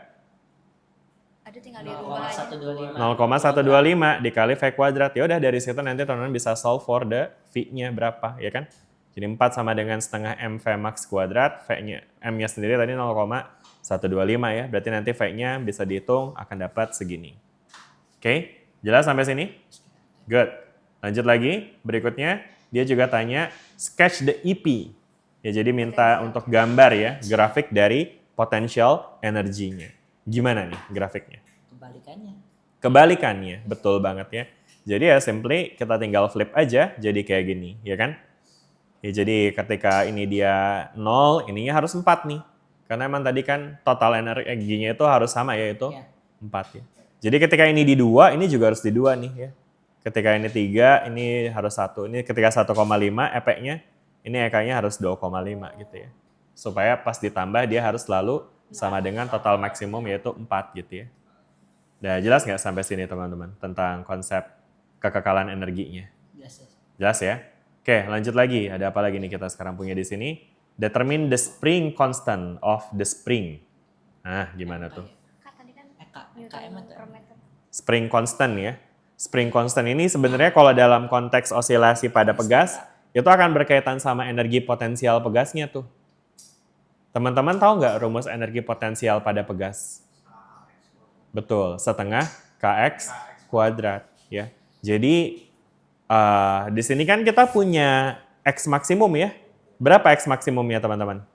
Ada tinggal dirubah aja. 0,125. 0,125 dikali V kuadrat. Ya udah dari situ nanti teman-teman bisa solve for the V-nya berapa, ya kan? Jadi 4 sama dengan setengah MV max kuadrat, V-nya, M-nya sendiri tadi 0,125 ya. Berarti nanti V-nya bisa dihitung akan dapat segini. Oke, jelas sampai sini? Good. Lanjut lagi, berikutnya dia juga tanya sketch the EP. Ya jadi minta untuk gambar ya, grafik dari potential energinya. Gimana nih grafiknya? Kebalikannya, betul banget ya. Jadi ya simply kita tinggal flip aja jadi kayak gini, ya kan? Ya jadi ketika ini dia 0, ininya harus 4 nih. Karena emang tadi kan total energinya itu harus sama yaitu Ya. 4 ya. Jadi ketika ini di 2, ini juga harus di 2 nih ya. Ketika ini 3, ini harus 1. Ini ketika 1,5 EPE-nya, ini EK-nya harus 2,5 gitu ya. Supaya pas ditambah dia harus selalu sama dengan total maksimum yaitu 4 gitu ya. Udah jelas nggak sampai sini teman-teman tentang konsep kekekalan energinya? Jelas, jelas. Jelas ya? Oke, lanjut lagi. Ada apa lagi nih kita sekarang punya di sini? Determine the spring constant of the spring. Nah, gimana tuh? Kak tadi kan EKM atau per meter. Spring constant ya. Spring constant ini sebenarnya kalau dalam konteks osilasi pada pegas, itu akan berkaitan sama energi potensial pegasnya tuh. Teman-teman tahu nggak rumus energi potensial pada pegas? Betul, setengah Kx kuadrat ya. Jadi di sini kan kita punya X maksimum ya. Berapa X maksimumnya teman-teman?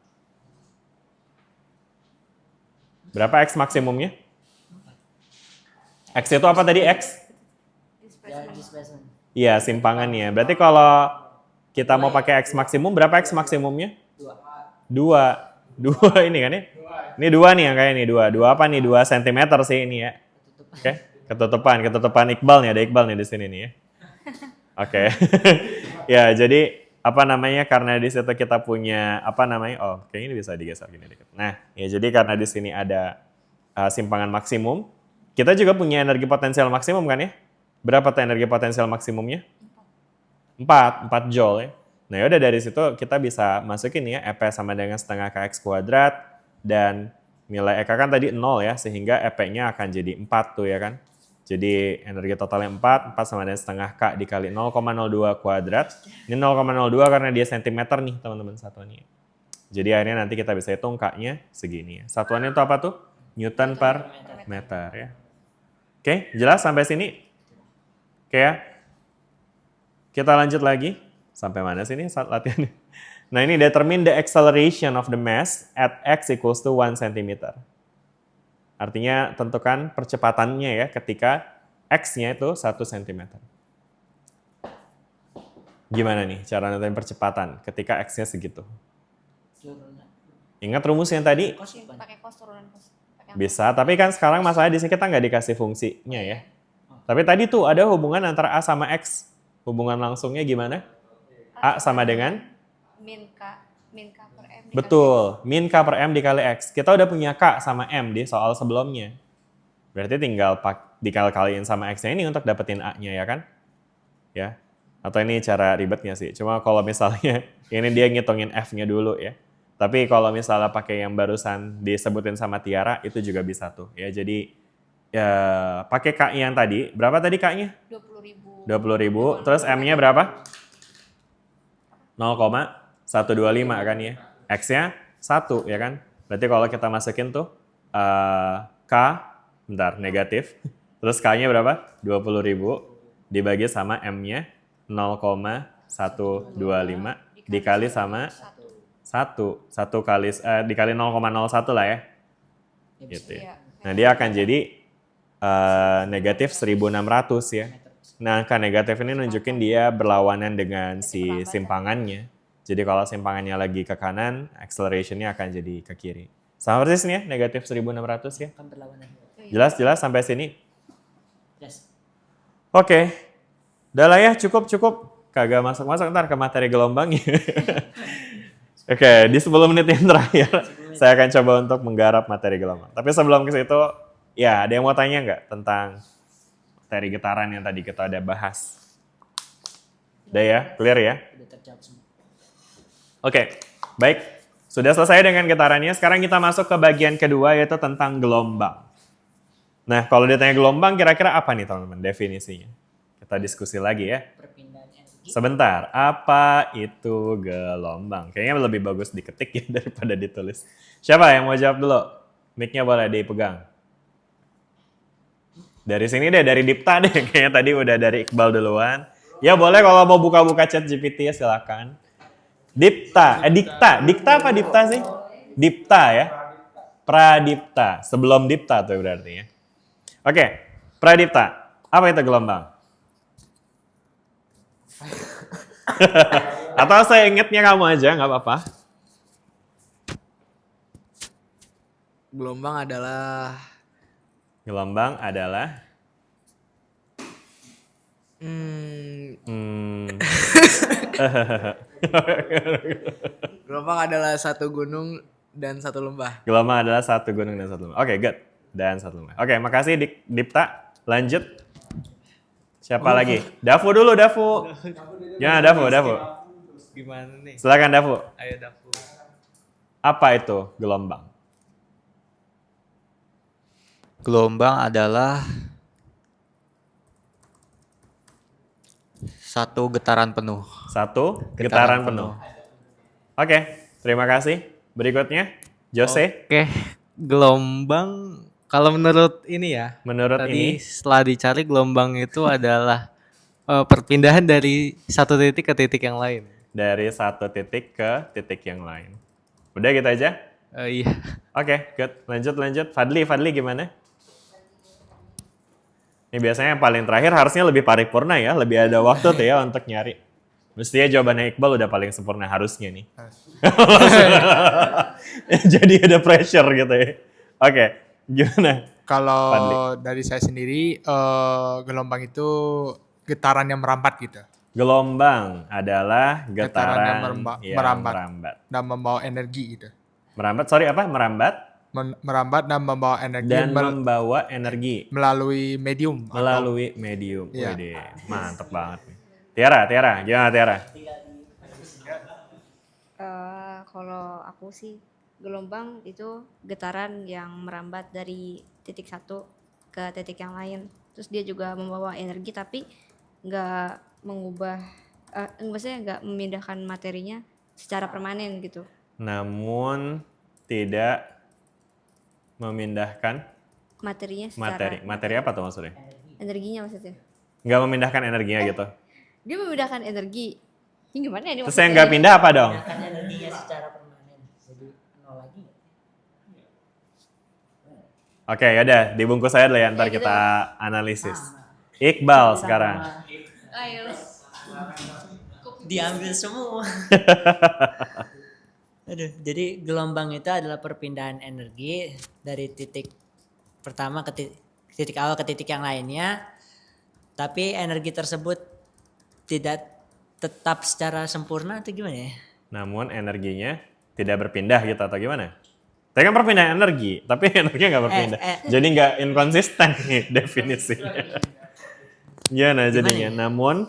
Berapa X maksimumnya? X itu apa tadi X? Ya, displacement. Iya, simpangannya. Berarti kalau kita mau pakai X maksimum, berapa X maksimumnya? 2. 2 ini kan ya? Ini 2 nih yang kayak ini, 2. 2 apa nih? 2 cm sih ini ya. Oke, ketutupan Iqbal nih, ada Iqbal nih di sini nih ya. Oke. Ya, jadi apa namanya? Karena di situ kita punya apa namanya? Oh, kayaknya ini bisa digeser gini dikit. Nah, ya jadi karena di sini ada simpangan maksimum, kita juga punya energi potensial maksimum kan ya? Berapa tuh energi potensial maksimumnya? 4 joule ya. Nah yaudah dari situ kita bisa masukin ya EP sama dengan setengah Kx kuadrat dan nilai EK kan tadi 0 ya sehingga EP-nya akan jadi 4 tuh ya kan. Jadi energi totalnya 4 sama dengan setengah K dikali 0,02 kuadrat. Ini 0,02 karena dia sentimeter nih teman-teman satuannya. Jadi akhirnya nanti kita bisa hitung K-nya segini ya. Satuannya itu apa tuh? Newton per meter ya. Oke, jelas sampai sini? Oke ya. Kita lanjut lagi. Sampai mana sih ini saat latihan? Nah ini determine the acceleration of the mass at x equals to 1 cm. Artinya tentukan percepatannya ya ketika x-nya itu 1 cm. Gimana nih cara nentuin percepatan ketika x-nya segitu? Ingat rumus yang tadi? Pakai kos turunan kos. Bisa, tapi kan sekarang masalahnya di sini kita nggak dikasih fungsinya ya. Tapi tadi tuh ada hubungan antara A sama X. Hubungan langsungnya gimana? A sama dengan? Min K per M. Betul, min K per M dikali X. Kita udah punya K sama M di soal sebelumnya. Berarti tinggal dikali-kaliin sama X-nya ini untuk dapetin A-nya ya kan? Ya. Atau ini cara ribetnya sih. Cuma kalau misalnya ini dia ngitungin F-nya dulu ya. Tapi kalau misalnya pakai yang barusan disebutin sama Tiara itu juga bisa tuh ya. Jadi ya pakai K yang tadi. Berapa tadi K-nya? 20.000. 20.000. Terus M-nya berapa? 0,125 kan ya. X-nya 1 ya kan. Berarti kalau kita masukin tuh K, bentar, negatif. Terus K-nya berapa? 20.000 dibagi sama M-nya 0,125 dikali sama 1 kali dikali 0,01 lah ya. Gitu ya. Nah, dia akan jadi negatif 1.600 ya. Nah, angka negatif ini nunjukin dia berlawanan dengan si simpangannya. Jadi kalau simpangannya lagi ke kanan, acceleration-nya akan jadi ke kiri. Sama persis nih ya, negatif 1.600 ya. Kan berlawanan. Jelas sampai sini? Yes. Oke. Udah lah ya, cukup. Kagak masuk-masuk ntar ke materi gelombang ya. Oke, di 10 menit yang terakhir, saya akan coba untuk menggarap materi gelombang. Tapi sebelum ke situ, ya ada yang mau tanya nggak tentang materi getaran yang tadi kita udah bahas? Udah ya, clear ya? Udah terjawab semua. Oke, baik. Sudah selesai dengan getarannya, sekarang kita masuk ke bagian kedua yaitu tentang gelombang. Nah, kalau ditanya gelombang kira-kira apa nih teman-teman definisinya? Kita diskusi lagi ya. Perpindahan energi. Sebentar, apa itu gelombang? Kayaknya lebih bagus diketik ya daripada ditulis. Siapa yang mau jawab dulu? Mic-nya boleh dipegang. Dari sini deh, dari Dipta deh. Kayaknya tadi udah dari Iqbal duluan. Ya boleh kalau mau buka-buka chat GPT ya silakan. Dipta apa Dipta sih? Dipta ya. Pradipta, sebelum Dipta tuh berarti ya. Oke, Pradipta, apa itu gelombang? Atau saya ingetnya kamu aja, nggak apa-apa. Gelombang adalah Gelombang adalah hmm, hmm, gelombang adalah satu gunung dan satu lembah. gelombang adalah satu gunung dan satu lembah. Oke, good. Dan satu lembah. Oke, makasih Dipta. Lanjut. Siapa lagi? Dafu dulu, Dafu. Gimana Dafu? Gimana nih? Silakan Dafu. Ayo Dafu. Apa itu gelombang? Gelombang adalah satu getaran penuh. Satu getaran penuh. Oke, terima kasih. Berikutnya, Jose. Oke, gelombang kalau menurut ini ya, Menurut tadi ini, setelah dicari gelombang itu adalah perpindahan dari satu titik ke titik yang lain. dari satu titik ke titik yang lain. Udah gitu aja? Iya. Oke, good. Lanjut. Fadli gimana? Ini biasanya yang paling terakhir harusnya lebih paripurna ya, lebih ada waktu tuh ya untuk nyari. Mestinya jawabannya Iqbal udah paling sempurna harusnya nih. Jadi ada pressure gitu ya. Oke, gimana? Kalau Fadli. dari saya sendiri, gelombang itu getaran yang merambat gitu. Gelombang adalah Getaran yang getaran yang merambat. merambat. Dan membawa energi gitu. Merambat, sorry apa? Merambat Merambat dan membawa energi dan membawa energi melalui medium. melalui medium. Iya. Wede, mantep banget nih. Tiara, gimana Tiara? Kalau aku sih gelombang itu getaran yang merambat dari titik satu ke titik yang lain. Terus dia juga membawa energi tapi nggak mengubah, maksudnya nggak memindahkan materinya secara permanen gitu. Namun tidak memindahkan Materinya secara materi apa tuh maksudnya? energinya maksudnya. Nggak memindahkan energinya gitu. Dia memindahkan energi. Ini gimana ya ini Terus yang nggak pindah apa dong? Kan energinya secara permanen. Jadi nol lagi. Oke, yaudah dibungkus aja dulu ya, ntar Ya, gitu. kita analisis. Iqbal sekarang. Ayo. Diambil semua. Aduh, jadi gelombang itu adalah perpindahan energi dari titik pertama ke titik awal ke titik yang lainnya. Tapi energi tersebut tidak tetap secara sempurna atau gimana ya? Namun energinya tidak berpindah gitu atau gimana? Tadi kan perpindahan energi, tapi energinya nggak berpindah. Jadi nggak inkonsisten nih definisinya. Gimana jadinya? ya? Namun,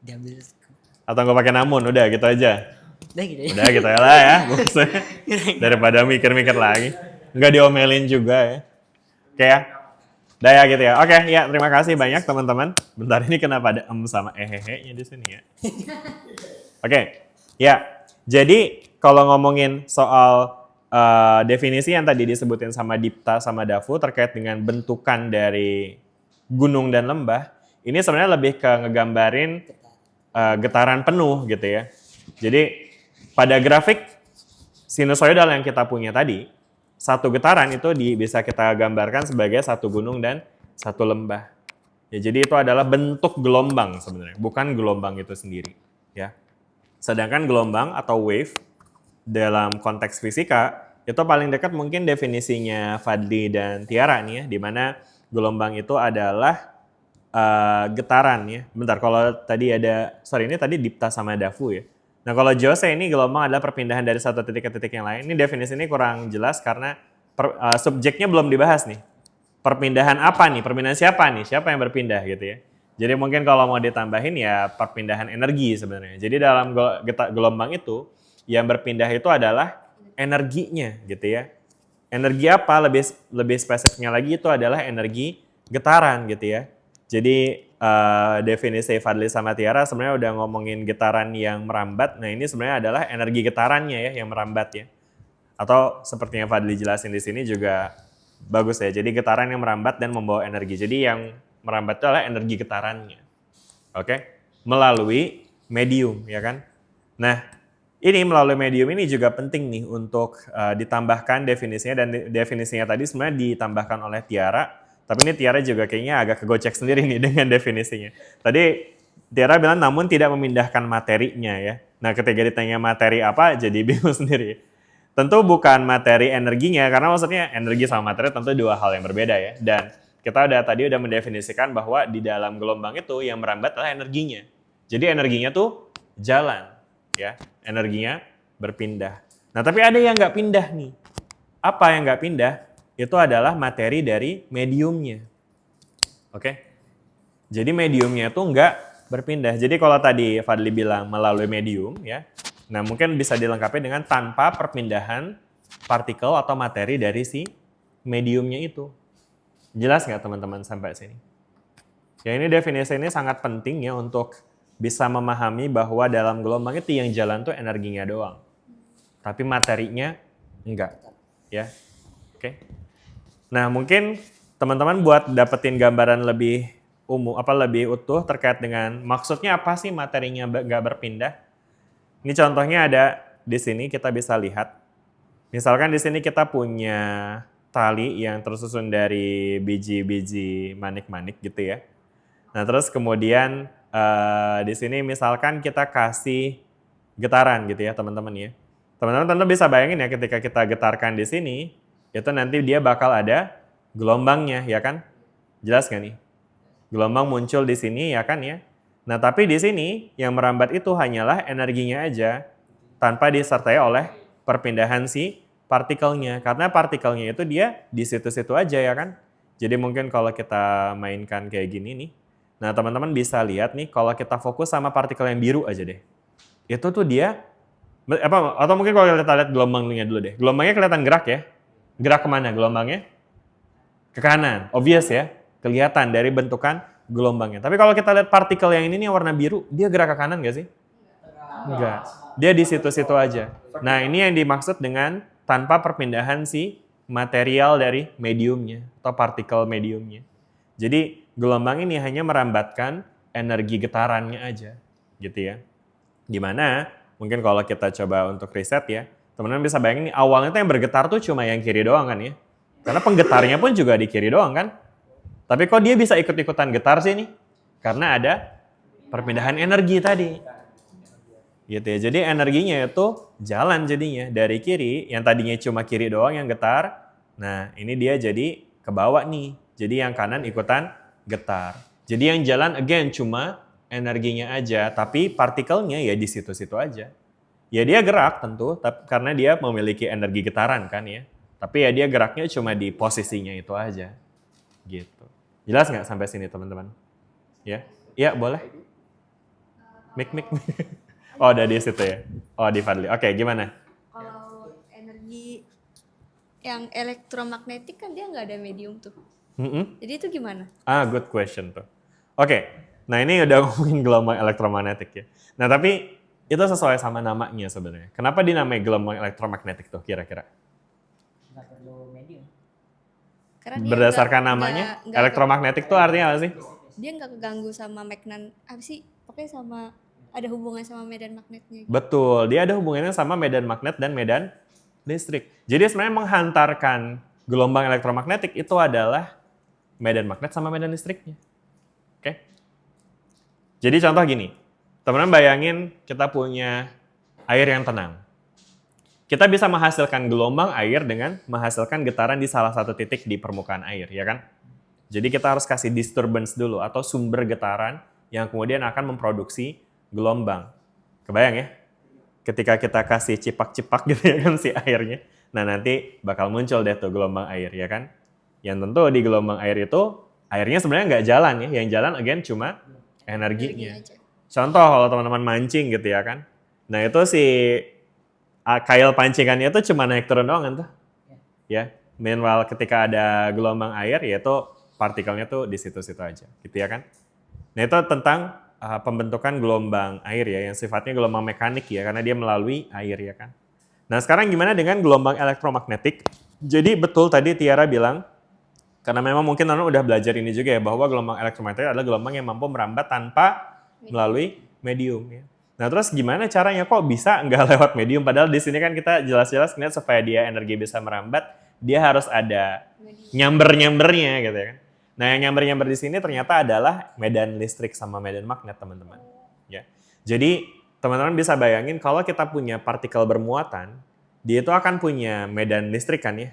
Diambil atau nggak pakai namun, udah gitu aja. udah gitu ya. Udah gitu ya lah ya, maksudnya. Daripada mikir-mikir lagi. Nggak diomelin juga ya. Oke ya. Udah ya gitu ya. Oke, ya terima kasih banyak teman-teman. Bentar ini kenapa ada sama hehehe-nya di sini ya. Oke, ya. Jadi kalau ngomongin soal definisi yang tadi disebutin sama Dipta sama Dafu terkait dengan bentukan dari gunung dan lembah, ini sebenarnya lebih ke ngegambarin getaran penuh gitu ya. Jadi pada grafik sinusoidal yang kita punya tadi, satu getaran itu bisa kita gambarkan sebagai satu gunung dan satu lembah. Ya, jadi itu adalah bentuk gelombang sebenarnya, bukan gelombang itu sendiri. Ya. Sedangkan gelombang atau wave dalam konteks fisika itu paling dekat mungkin definisinya Fadli dan Tiara nih ya, di mana gelombang itu adalah getaran ya. Bentar, kalau tadi ini tadi Dipta sama Dafu ya. Nah kalau Jose ini gelombang adalah perpindahan dari satu titik ke titik yang lain. Ini definisi ini kurang jelas karena subjeknya belum dibahas nih. Perpindahan apa nih? Perpindahan siapa nih? Siapa yang berpindah gitu ya. Jadi mungkin kalau mau ditambahin ya perpindahan energi sebenarnya. Jadi dalam gelombang itu yang berpindah itu adalah energinya gitu ya. Energi apa? Lebih spesifiknya lagi itu adalah energi getaran gitu ya. Jadi definisi Fadli sama Tiara sebenarnya udah ngomongin getaran yang merambat. Nah ini sebenarnya adalah energi getarannya ya yang merambat ya. Atau seperti yang Fadli jelasin di sini juga bagus ya. Jadi getaran yang merambat dan membawa energi. Jadi yang merambat itu adalah energi getarannya. Oke? Melalui medium ya kan. Nah ini melalui medium ini juga penting nih untuk ditambahkan definisinya. Dan definisinya tadi sebenarnya ditambahkan oleh Tiara. Tapi ini Tiara juga kayaknya agak kegocek sendiri nih dengan definisinya. Tadi Tiara bilang namun tidak memindahkan materinya ya. Nah ketika ditanya materi apa jadi bingung sendiri. Tentu bukan materi energinya, karena maksudnya energi sama materi tentu dua hal yang berbeda ya. Dan kita tadi udah mendefinisikan bahwa di dalam gelombang itu yang merambat adalah energinya. Jadi energinya tuh jalan, ya. Energinya berpindah. Nah tapi ada yang nggak pindah nih. Apa yang nggak pindah? Itu adalah materi dari mediumnya. Oke? Jadi mediumnya itu nggak berpindah. Jadi kalau tadi Fadli bilang melalui medium, ya. Nah mungkin bisa dilengkapi dengan tanpa perpindahan partikel atau materi dari si mediumnya itu. Jelas nggak teman-teman sampai sini? Ya ini definisi ini sangat penting ya untuk bisa memahami bahwa dalam gelombang itu yang jalan tuh energinya doang. Tapi materinya enggak. Ya, oke. Nah mungkin teman-teman buat dapetin gambaran lebih lebih utuh terkait dengan maksudnya apa sih materinya nggak berpindah. Ini contohnya ada di sini kita bisa lihat. Misalkan di sini kita punya tali yang tersusun dari biji-biji manik-manik gitu ya. Nah terus kemudian di sini misalkan kita kasih getaran gitu ya teman-teman ya. Teman-teman tentu bisa bayangin ya ketika kita getarkan di sini, itu nanti dia bakal ada gelombangnya ya kan? Jelas nggak nih? Gelombang muncul di sini ya kan ya? Nah tapi di sini yang merambat itu hanyalah energinya aja tanpa disertai oleh perpindahan si partikelnya. Karena partikelnya itu dia di situ-situ aja ya kan? Jadi mungkin kalau kita mainkan kayak gini nih, nah teman-teman bisa lihat nih kalau kita fokus sama partikel yang biru aja deh. Itu tuh dia, atau mungkin kalau kita lihat gelombangnya dulu deh. Gelombangnya kelihatan gerak ya. Gerak kemana gelombangnya? Ke kanan, obvious ya. Kelihatan dari bentukan gelombangnya. Tapi kalau kita lihat partikel yang ini nih warna biru, dia gerak ke kanan nggak sih? Enggak. Dia di situ-situ aja. Nah ini yang dimaksud dengan tanpa perpindahan si material dari mediumnya atau partikel mediumnya. Jadi gelombang ini hanya merambatkan energi getarannya aja, gitu ya. Dimana mungkin kalau kita coba untuk riset ya, teman-teman bisa bayangin nih awalnya tuh yang bergetar tuh cuma yang kiri doang kan ya. Karena penggetarnya pun juga di kiri doang kan. Tapi kok dia bisa ikut-ikutan getar sih nih? Karena ada perpindahan energi tadi. Gitu ya. Jadi energinya itu jalan jadinya dari kiri, yang tadinya cuma kiri doang yang getar. Nah, ini dia jadi ke bawah nih. Jadi yang kanan ikutan getar. Jadi yang jalan again cuma energinya aja, tapi partikelnya ya di situ-situ aja. Ya dia gerak tentu, karena dia memiliki energi getaran kan ya. Tapi ya dia geraknya cuma di posisinya itu aja. Gitu. Jelas nggak sampai sini teman-teman? Ya, iya boleh. Mik. Oh udah di situ ya. Oh di Fadli. Oke, gimana? Kalau energi yang elektromagnetik kan dia nggak ada medium tuh. Jadi itu gimana? Good question tuh. Oke, nah ini udah ngomongin gelombang elektromagnetik ya. Nah tapi itu sesuai sama namanya sebenarnya. Kenapa dinamai gelombang elektromagnetik tuh kira-kira? Nggak perlu medium. Karena dia Berdasarkan nggak- namanya, nggak- elektromagnetik tuh artinya apa sih? dia nggak keganggu sama apa sih? Pokoknya sama ada hubungan sama medan magnetnya. Betul, dia ada hubungannya sama medan magnet dan medan listrik. Jadi sebenarnya menghantarkan gelombang elektromagnetik itu adalah medan magnet sama medan listriknya. Oke? Jadi contoh gini, teman-teman bayangin kita punya air yang tenang. Kita bisa menghasilkan gelombang air dengan menghasilkan getaran di salah satu titik di permukaan air, ya kan? Jadi kita harus kasih disturbance dulu atau sumber getaran yang kemudian akan memproduksi gelombang. Kebayang ya? Ketika kita kasih cipak-cipak gitu ya kan si airnya. Nah nanti bakal muncul deh tuh gelombang air ya kan. Yang tentu di gelombang air itu airnya sebenarnya nggak jalan ya. Yang jalan again cuma energinya. Aja. Contoh kalau teman-teman mancing gitu ya kan. Nah itu si kail pancingannya itu cuma naik turun doang kan tuh. Ya. Meanwhile ketika ada gelombang air yaitu partikelnya tuh di situ-situ aja gitu ya kan. Nah itu tentang pembentukan gelombang air ya, yang sifatnya gelombang mekanik ya, karena dia melalui air ya kan. Nah sekarang gimana dengan gelombang elektromagnetik? Jadi betul tadi Tiara bilang, karena memang mungkin teman udah belajar ini juga ya, bahwa gelombang elektromagnetik adalah gelombang yang mampu merambat tanpa melalui medium ya. Nah terus gimana caranya kok bisa nggak lewat medium? Padahal di sini kan kita jelas-jelas lihat supaya dia energi bisa merambat, dia harus ada nyamber-nyambernya gitu ya kan. Nah, yang nyamber-nyamber di sini ternyata adalah medan listrik sama medan magnet, teman-teman. Ya. Jadi, teman-teman bisa bayangin kalau kita punya partikel bermuatan, dia itu akan punya medan listrik kan ya.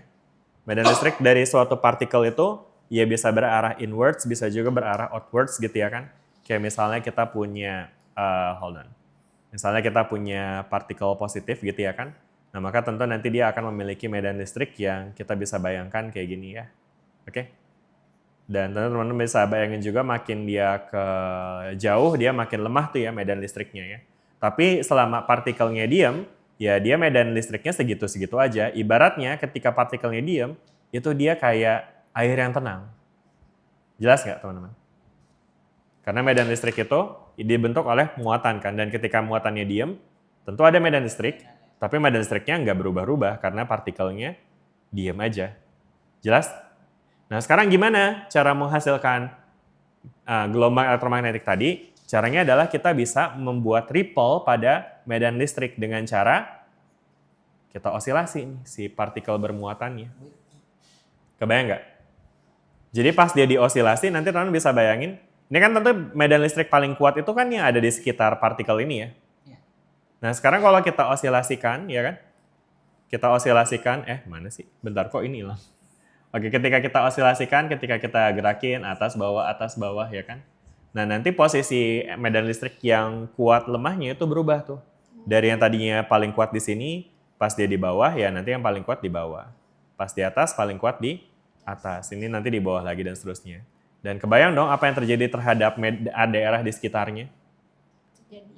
Medan listrik dari suatu partikel itu ya bisa berarah inwards, bisa juga berarah outwards gitu ya kan. Kayak misalnya kita punya, hold on. Misalnya kita punya partikel positif gitu ya kan. Nah maka tentu nanti dia akan memiliki medan listrik yang kita bisa bayangkan kayak gini ya. Oke. Dan teman-teman bisa bayangin juga makin dia ke jauh dia makin lemah tuh ya medan listriknya ya. Tapi selama partikelnya diam, ya dia medan listriknya segitu-segitu aja. Ibaratnya ketika partikelnya diam, itu dia kayak air yang tenang. Jelas nggak teman-teman? Karena medan listrik itu dibentuk oleh muatan kan. Dan ketika muatannya diam, tentu ada medan listrik. Tapi medan listriknya nggak berubah-ubah karena partikelnya diam aja. Jelas? Nah sekarang gimana cara menghasilkan gelombang elektromagnetik tadi? Caranya adalah kita bisa membuat ripple pada medan listrik dengan cara kita osilasi nih, si partikel bermuatannya. Kebayang nggak? Jadi pas dia diosilasi, nanti teman-teman bisa bayangin, ini kan tentu medan listrik paling kuat itu kan yang ada di sekitar partikel ini ya. Nah sekarang kalau kita osilasikan, ya kan? Kita osilasikan, mana sih? Bentar kok ini hilang. Oke, ketika kita osilasikan, ketika kita gerakin atas bawah, ya kan? Nah, nanti posisi medan listrik yang kuat lemahnya itu berubah tuh. Dari yang tadinya paling kuat di sini, pas dia di bawah, ya nanti yang paling kuat di bawah. Pas di atas, paling kuat di atas. Ini nanti di bawah lagi dan seterusnya. Dan kebayang dong apa yang terjadi terhadap daerah di sekitarnya. Jadi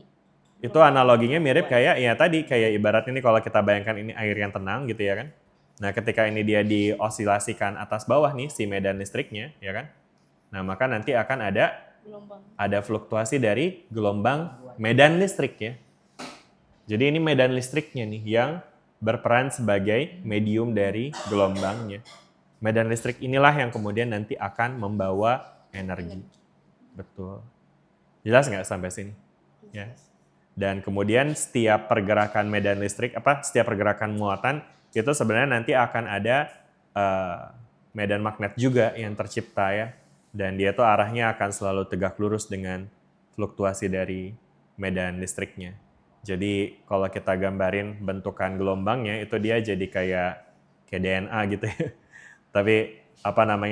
Itu analoginya mirip kayak, ya tadi, kayak ibarat ini kalau kita bayangkan ini air yang tenang gitu ya kan. Nah, ketika ini dia diosilasikan atas bawah nih, si medan listriknya, ya kan. Nah, maka nanti akan ada fluktuasi dari gelombang medan listrik ya. Jadi ini medan listriknya nih yang berperan sebagai medium dari gelombangnya. Medan listrik inilah yang kemudian nanti akan membawa energi. Betul. Jelas nggak sampai sini? Ya. Dan kemudian setiap pergerakan medan listrik, setiap pergerakan muatan, itu sebenarnya nanti akan ada medan magnet juga yang tercipta ya. Dan dia tuh arahnya akan selalu tegak lurus dengan fluktuasi dari medan listriknya. Jadi kalau kita gambarin bentukan gelombangnya itu dia jadi kayak DNA gitu ya. Tapi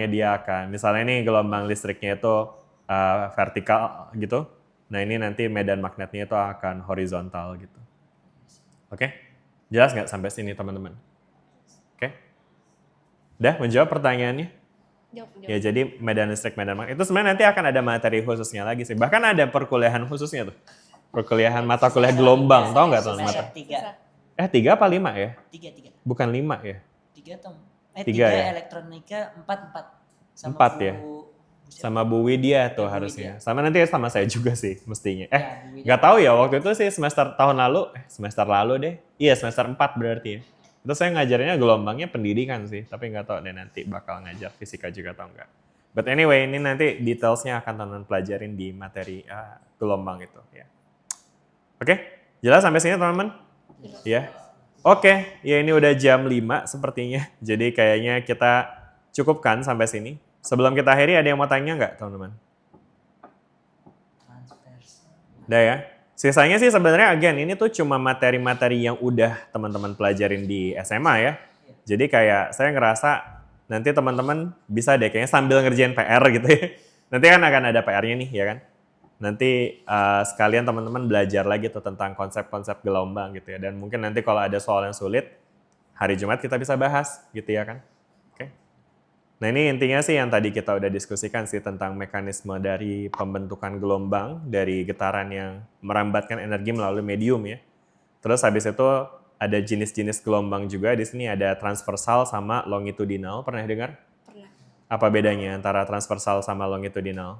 dia akan, misalnya ini gelombang listriknya itu vertikal gitu. Nah ini nanti medan magnetnya itu akan horizontal gitu. Oke? Jelas nggak sampai sini teman-teman? Oke? Udah menjawab pertanyaannya? jawab. Ya jadi medan listrik, medan magnet itu sebenarnya nanti akan ada materi khususnya lagi sih. Bahkan ada perkuliahan khususnya tuh. Perkuliahan mata kuliah gelombang, tahu nggak teman mata? 3. 3 apa 5 ya? 3. Bukan 5 ya? 3 atau 3 ya? elektronika 4. 4 ya? Sama Bu Widya tuh Bu harusnya. Sama nanti sama saya juga sih mestinya. Bu Widya. Nggak tahu ya waktu itu sih semester lalu deh. Iya semester 4 berarti ya. Itu saya ngajarnya gelombangnya pendidikan sih, tapi nggak tahu deh nanti bakal ngajar fisika juga atau enggak. But anyway, ini nanti detailsnya akan teman-teman pelajarin di materi gelombang itu. Ya. Oke, jelas sampai sini teman-teman? Ya. Oke, ya ini udah jam 5 sepertinya. Jadi kayaknya kita cukupkan sampai sini. Sebelum kita akhiri, ada yang mau tanya nggak teman-teman? Udah ya? Sisanya sih sebenarnya ini tuh cuma materi-materi yang udah teman-teman pelajarin di SMA ya. Jadi kayak saya ngerasa nanti teman-teman bisa deh kayaknya sambil ngerjain PR gitu ya. Nanti kan akan ada PR-nya nih ya kan. Nanti sekalian teman-teman belajar lagi tuh tentang konsep-konsep gelombang gitu ya. Dan mungkin nanti kalau ada soal yang sulit, hari Jumat kita bisa bahas gitu ya kan. Nah ini intinya sih yang tadi kita udah diskusikan sih tentang mekanisme dari pembentukan gelombang dari getaran yang merambatkan energi melalui medium ya. Terus habis itu ada jenis-jenis gelombang juga. Di sini ada transversal sama longitudinal. Pernah dengar? Pernah. Apa bedanya antara transversal sama longitudinal?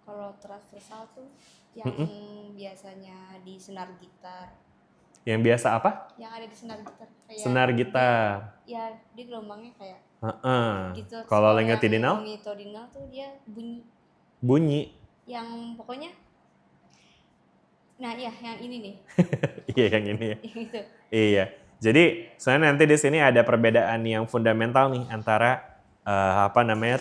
Kalau transversal tuh yang biasanya di senar gitar. Yang biasa apa? Yang ada di senar gitar. Kayak Senar gitar. Ya, dia gelombangnya kayak gitu. Kalau yang longitudinal? Longitudinal tuh dia bunyi. Bunyi. Yang pokoknya, nah iya yang ini nih. Iya yang ini ya. Yang itu. Iya. Jadi sebenarnya nanti di sini ada perbedaan yang fundamental nih antara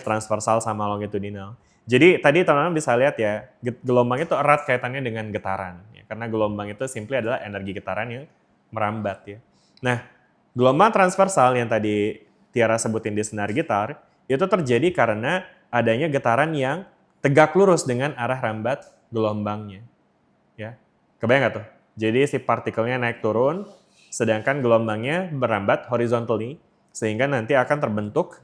transversal sama longitudinal. Jadi tadi teman-teman bisa lihat ya, gelombang itu erat kaitannya dengan getaran. Ya, karena gelombang itu simply adalah energi getaran yang merambat ya. Nah, gelombang transversal yang tadi Tiara sebutin di senar gitar, itu terjadi karena adanya getaran yang tegak lurus dengan arah rambat gelombangnya. Ya, kebayang nggak tuh? Jadi si partikelnya naik turun, sedangkan gelombangnya merambat horizontally, sehingga nanti akan terbentuk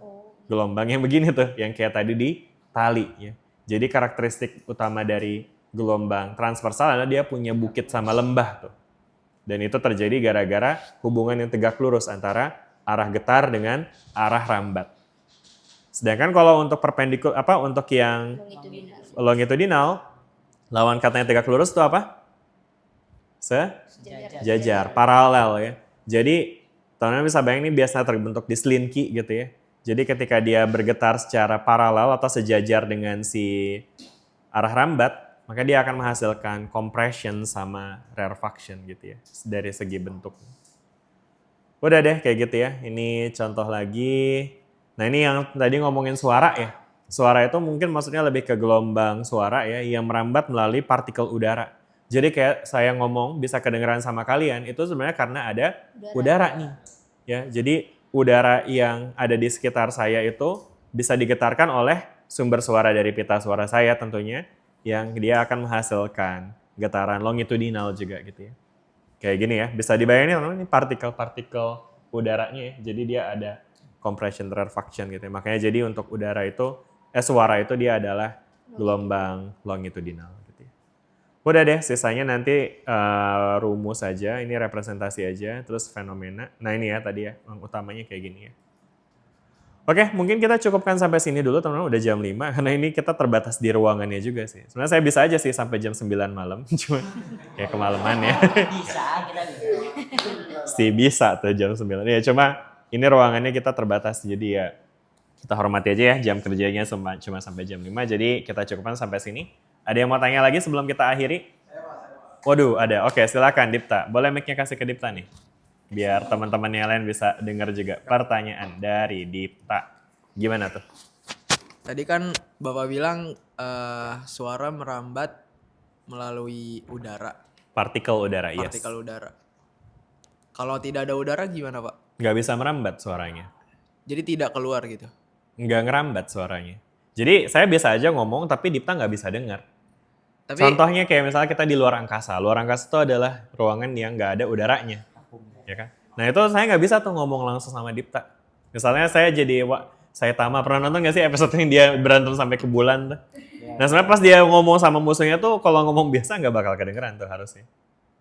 gelombang yang begini tuh, yang kayak tadi di tali. Ya. Jadi karakteristik utama dari gelombang transversal adalah dia punya bukit sama lembah tuh. Dan itu terjadi gara-gara hubungan yang tegak lurus antara arah getar dengan arah rambat. Sedangkan kalau untuk untuk yang longitudinal, lawan katanya tegak lurus itu apa? Sejajar, paralel ya. Jadi teman-teman bisa bayangin ini biasa terbentuk di slinky gitu ya. Jadi ketika dia bergetar secara paralel atau sejajar dengan si arah rambat, maka dia akan menghasilkan compression sama rarefaction gitu ya, dari segi bentuk. Udah deh kayak gitu ya, ini contoh lagi. Nah ini yang tadi ngomongin suara ya. Suara itu mungkin maksudnya lebih ke gelombang suara ya, yang merambat melalui partikel udara. Jadi kayak saya ngomong bisa kedengeran sama kalian, itu sebenarnya karena ada udara nih. Ya, jadi udara yang ada di sekitar saya itu bisa digetarkan oleh sumber suara dari pita suara saya tentunya, yang dia akan menghasilkan getaran longitudinal juga gitu ya. Kayak gini ya, bisa dibayangin ini partikel-partikel udaranya ya. Jadi dia ada compression rarefaction gitu ya. Makanya jadi untuk udara itu, suara itu dia adalah gelombang longitudinal gitu ya. Udah deh, sisanya nanti rumus aja, ini representasi aja, terus fenomena. Nah ini ya tadi ya, yang utamanya kayak gini ya. Oke, mungkin kita cukupkan sampai sini dulu teman-teman, udah jam 5, karena ini kita terbatas di ruangannya juga sih. Sebenarnya saya bisa aja sih sampai jam 9 malam, cuma ya kemalaman ya. Bisa, kita bisa. Bisa tuh jam 9. Ya cuma ini ruangannya kita terbatas, jadi ya kita hormati aja ya, jam kerjanya cuma sampai jam 5, jadi kita cukupkan sampai sini. Ada yang mau tanya lagi sebelum kita akhiri? Waduh, ada. Oke, silakan Dipta. Boleh mic-nya kasih ke Dipta nih. Biar teman-teman yang lain bisa dengar juga pertanyaan dari Dipta. Gimana tuh? Tadi kan Bapak bilang suara merambat melalui udara, Partikel udara, yes. partikel udara. Kalau tidak ada udara gimana Pak? Nggak bisa merambat suaranya. Jadi tidak keluar gitu? Nggak ngerambat suaranya. Jadi saya biasa aja ngomong, tapi Dipta nggak bisa dengar. Tapi Contohnya kayak misalnya kita di luar angkasa. Luar angkasa itu adalah ruangan yang nggak ada udaranya. Ya kan? Nah itu saya nggak bisa tuh ngomong langsung sama Dipta. Misalnya saya jadi, saya Tama, pernah nonton nggak sih episode yang dia berantem sampai ke bulan tuh? Nah sebenarnya pas dia ngomong sama musuhnya tuh, kalau ngomong biasa nggak bakal kedengeran tuh harusnya.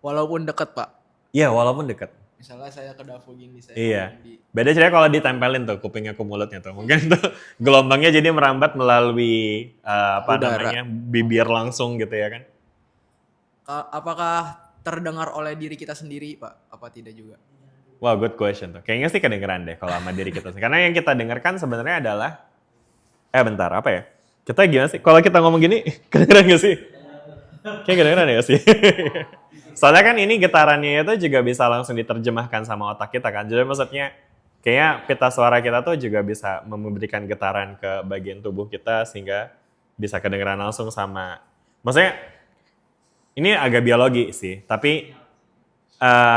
walaupun deket Pak. Iya walaupun dekat. Misalnya saya ke Dafu gini, saya Iya. ngomong di Beda ceritanya kalau ditempelin tuh kupingnya ke mulutnya tuh. Mungkin tuh gelombangnya jadi merambat melalui Udara. namanya bibir langsung gitu ya kan. apakah terdengar oleh diri kita sendiri Pak? Apa tidak juga? Wah, good question tuh. Kayaknya sih kedengeran deh kalau sama diri kita. Karena yang kita dengarkan sebenarnya adalah, bentar, apa ya? Kita gimana sih? Kalau kita ngomong gini, kedengeran gak sih? Kayak kedengeran ya sih? Soalnya kan ini getarannya itu juga bisa langsung diterjemahkan sama otak kita kan. Jadi maksudnya, kayaknya pita suara kita tuh juga bisa memberikan getaran ke bagian tubuh kita sehingga bisa kedengeran langsung sama. Maksudnya, ini agak biologi sih, tapi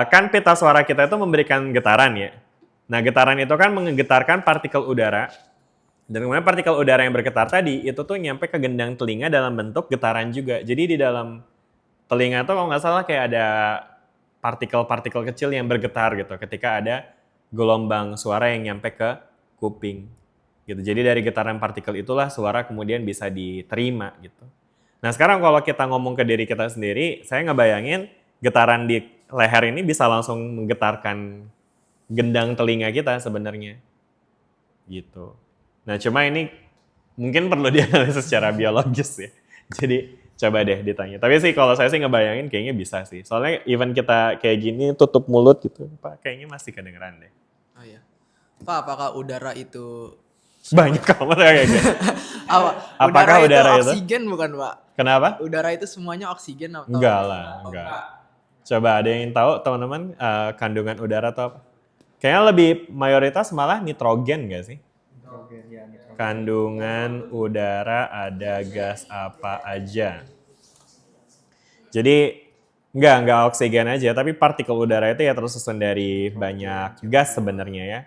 kan pita suara kita itu memberikan getaran ya. Nah getaran itu kan menggetarkan partikel udara. Dan kemudian partikel udara yang bergetar tadi itu tuh nyampe ke gendang telinga dalam bentuk getaran juga. Jadi di dalam telinga tuh kalau nggak salah kayak ada partikel-partikel kecil yang bergetar gitu ketika ada gelombang suara yang nyampe ke kuping. Gitu. Jadi dari getaran partikel itulah suara kemudian bisa diterima gitu. Nah sekarang kalau kita ngomong ke diri kita sendiri, saya ngebayangin getaran di leher ini bisa langsung menggetarkan gendang telinga kita sebenarnya. Gitu. Nah cuma ini mungkin perlu dianalisis secara biologis ya. Jadi coba deh ditanya. Tapi sih kalau saya sih ngebayangin kayaknya bisa sih. Soalnya even kita kayak gini tutup mulut gitu, Pak, kayaknya masih kedengeran deh. Oh iya. Pak, apakah udara itu Banyak kamar kayak gitu. udara Apakah udara itu itu? oksigen bukan Pak? Kenapa? Udara itu semuanya oksigen atau? Enggak lah, enggak. Coba ada yang tahu teman-teman kandungan udara atau apa? Kayaknya lebih mayoritas malah nitrogen nggak sih? Kandungan udara ada gas apa aja. Jadi Nggak oksigen aja, tapi partikel udara itu ya tersusun dari banyak gas sebenarnya ya.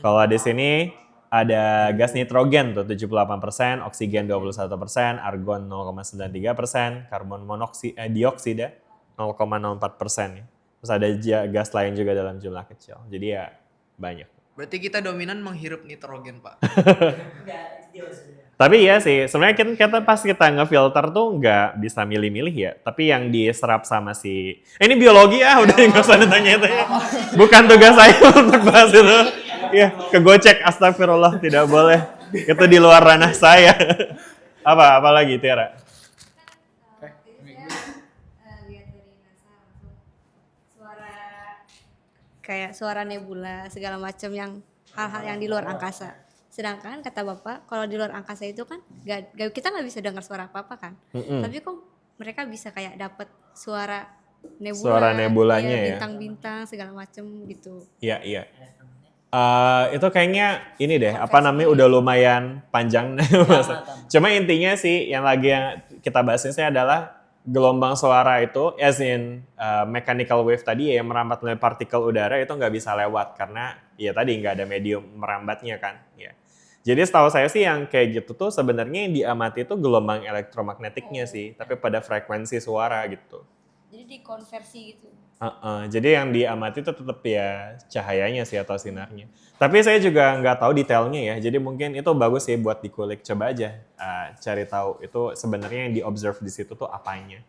Kalau di sini ada gas nitrogen tuh 78%, oksigen 21%, argon 0,93%, karbon dioksida 0,04% ya. Terus ada gas lain juga dalam jumlah kecil. Jadi ya banyak. Berarti kita dominan menghirup nitrogen, Pak. Tapi iya sih, sebenarnya kita pas kita ngefilter tuh nggak bisa milih-milih ya. Tapi yang diserap sama ini biologi udah nggak usah ditanya-tanya. Bukan tugas saya untuk bahas itu. Ya, kegocek, astagfirullah, tidak boleh. Itu di luar ranah saya. Apa lagi Tiara? Lihat dari NASA langsung kayak suara nebula segala macam yang hal-hal yang di luar angkasa. Sedangkan kata Bapak, kalau di luar angkasa itu kan kita nggak bisa dengar suara apa-apa kan. Tapi kok mereka bisa kayak dapat suara nebula, Suara nebulanya ya. bintang-bintang segala macam gitu. Iya. Itu kayaknya ini deh, apa namanya udah lumayan panjang. Cuma intinya sih yang kita bahas ini adalah gelombang suara itu, as in mechanical wave tadi ya, yang merambat melalui partikel udara itu nggak bisa lewat karena ya tadi nggak ada medium merambatnya kan. Ya. Jadi setahu saya sih yang kayak gitu tuh sebenarnya yang diamati itu gelombang elektromagnetiknya sih, tapi pada frekuensi suara gitu. Jadi dikonversi gitu. Jadi yang diamati itu tetap ya cahayanya sih atau sinarnya. Tapi saya juga nggak tahu detailnya ya. Jadi mungkin itu bagus sih buat dikulik. Coba aja cari tahu itu sebenarnya yang di-observe di situ tuh apanya.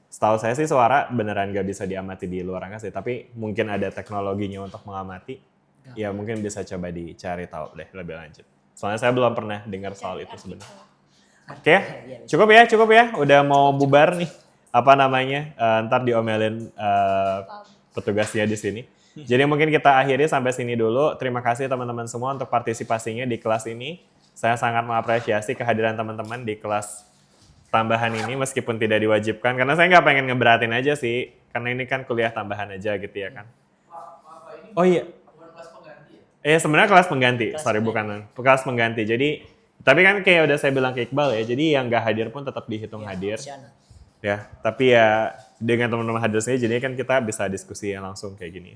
Setahu saya sih suara beneran nggak bisa diamati di luar angkasa, tapi mungkin ada teknologinya untuk mengamati. Ya mungkin bisa coba dicari tahu deh lebih lanjut. Soalnya saya belum pernah dengar soal itu sebenarnya. Oke, cukup ya. Udah mau bubar nih. Ntar diomelin petugasnya di sini. Jadi mungkin kita akhiri sampai sini dulu. Terima kasih teman-teman semua untuk partisipasinya di kelas ini. Saya sangat mengapresiasi kehadiran teman-teman di kelas tambahan ini meskipun tidak diwajibkan. Karena saya nggak pengen ngeberatin aja sih. Karena ini kan kuliah tambahan aja gitu ya kan. Oh iya. Sebenarnya kelas pengganti. Bukan kelas pengganti. Jadi, tapi kan kayak udah saya bilang ke Iqbal ya. Jadi yang nggak hadir pun tetap dihitung hadir. Ya, tapi ya dengan teman-teman hadir sini jadi kan kita bisa diskusi langsung kayak gini.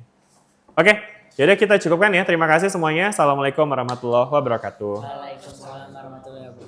Oke, jadi kita cukupkan ya. Terima kasih semuanya. Assalamualaikum warahmatullahi wabarakatuh. Waalaikumsalam warahmatullahi wabarakatuh.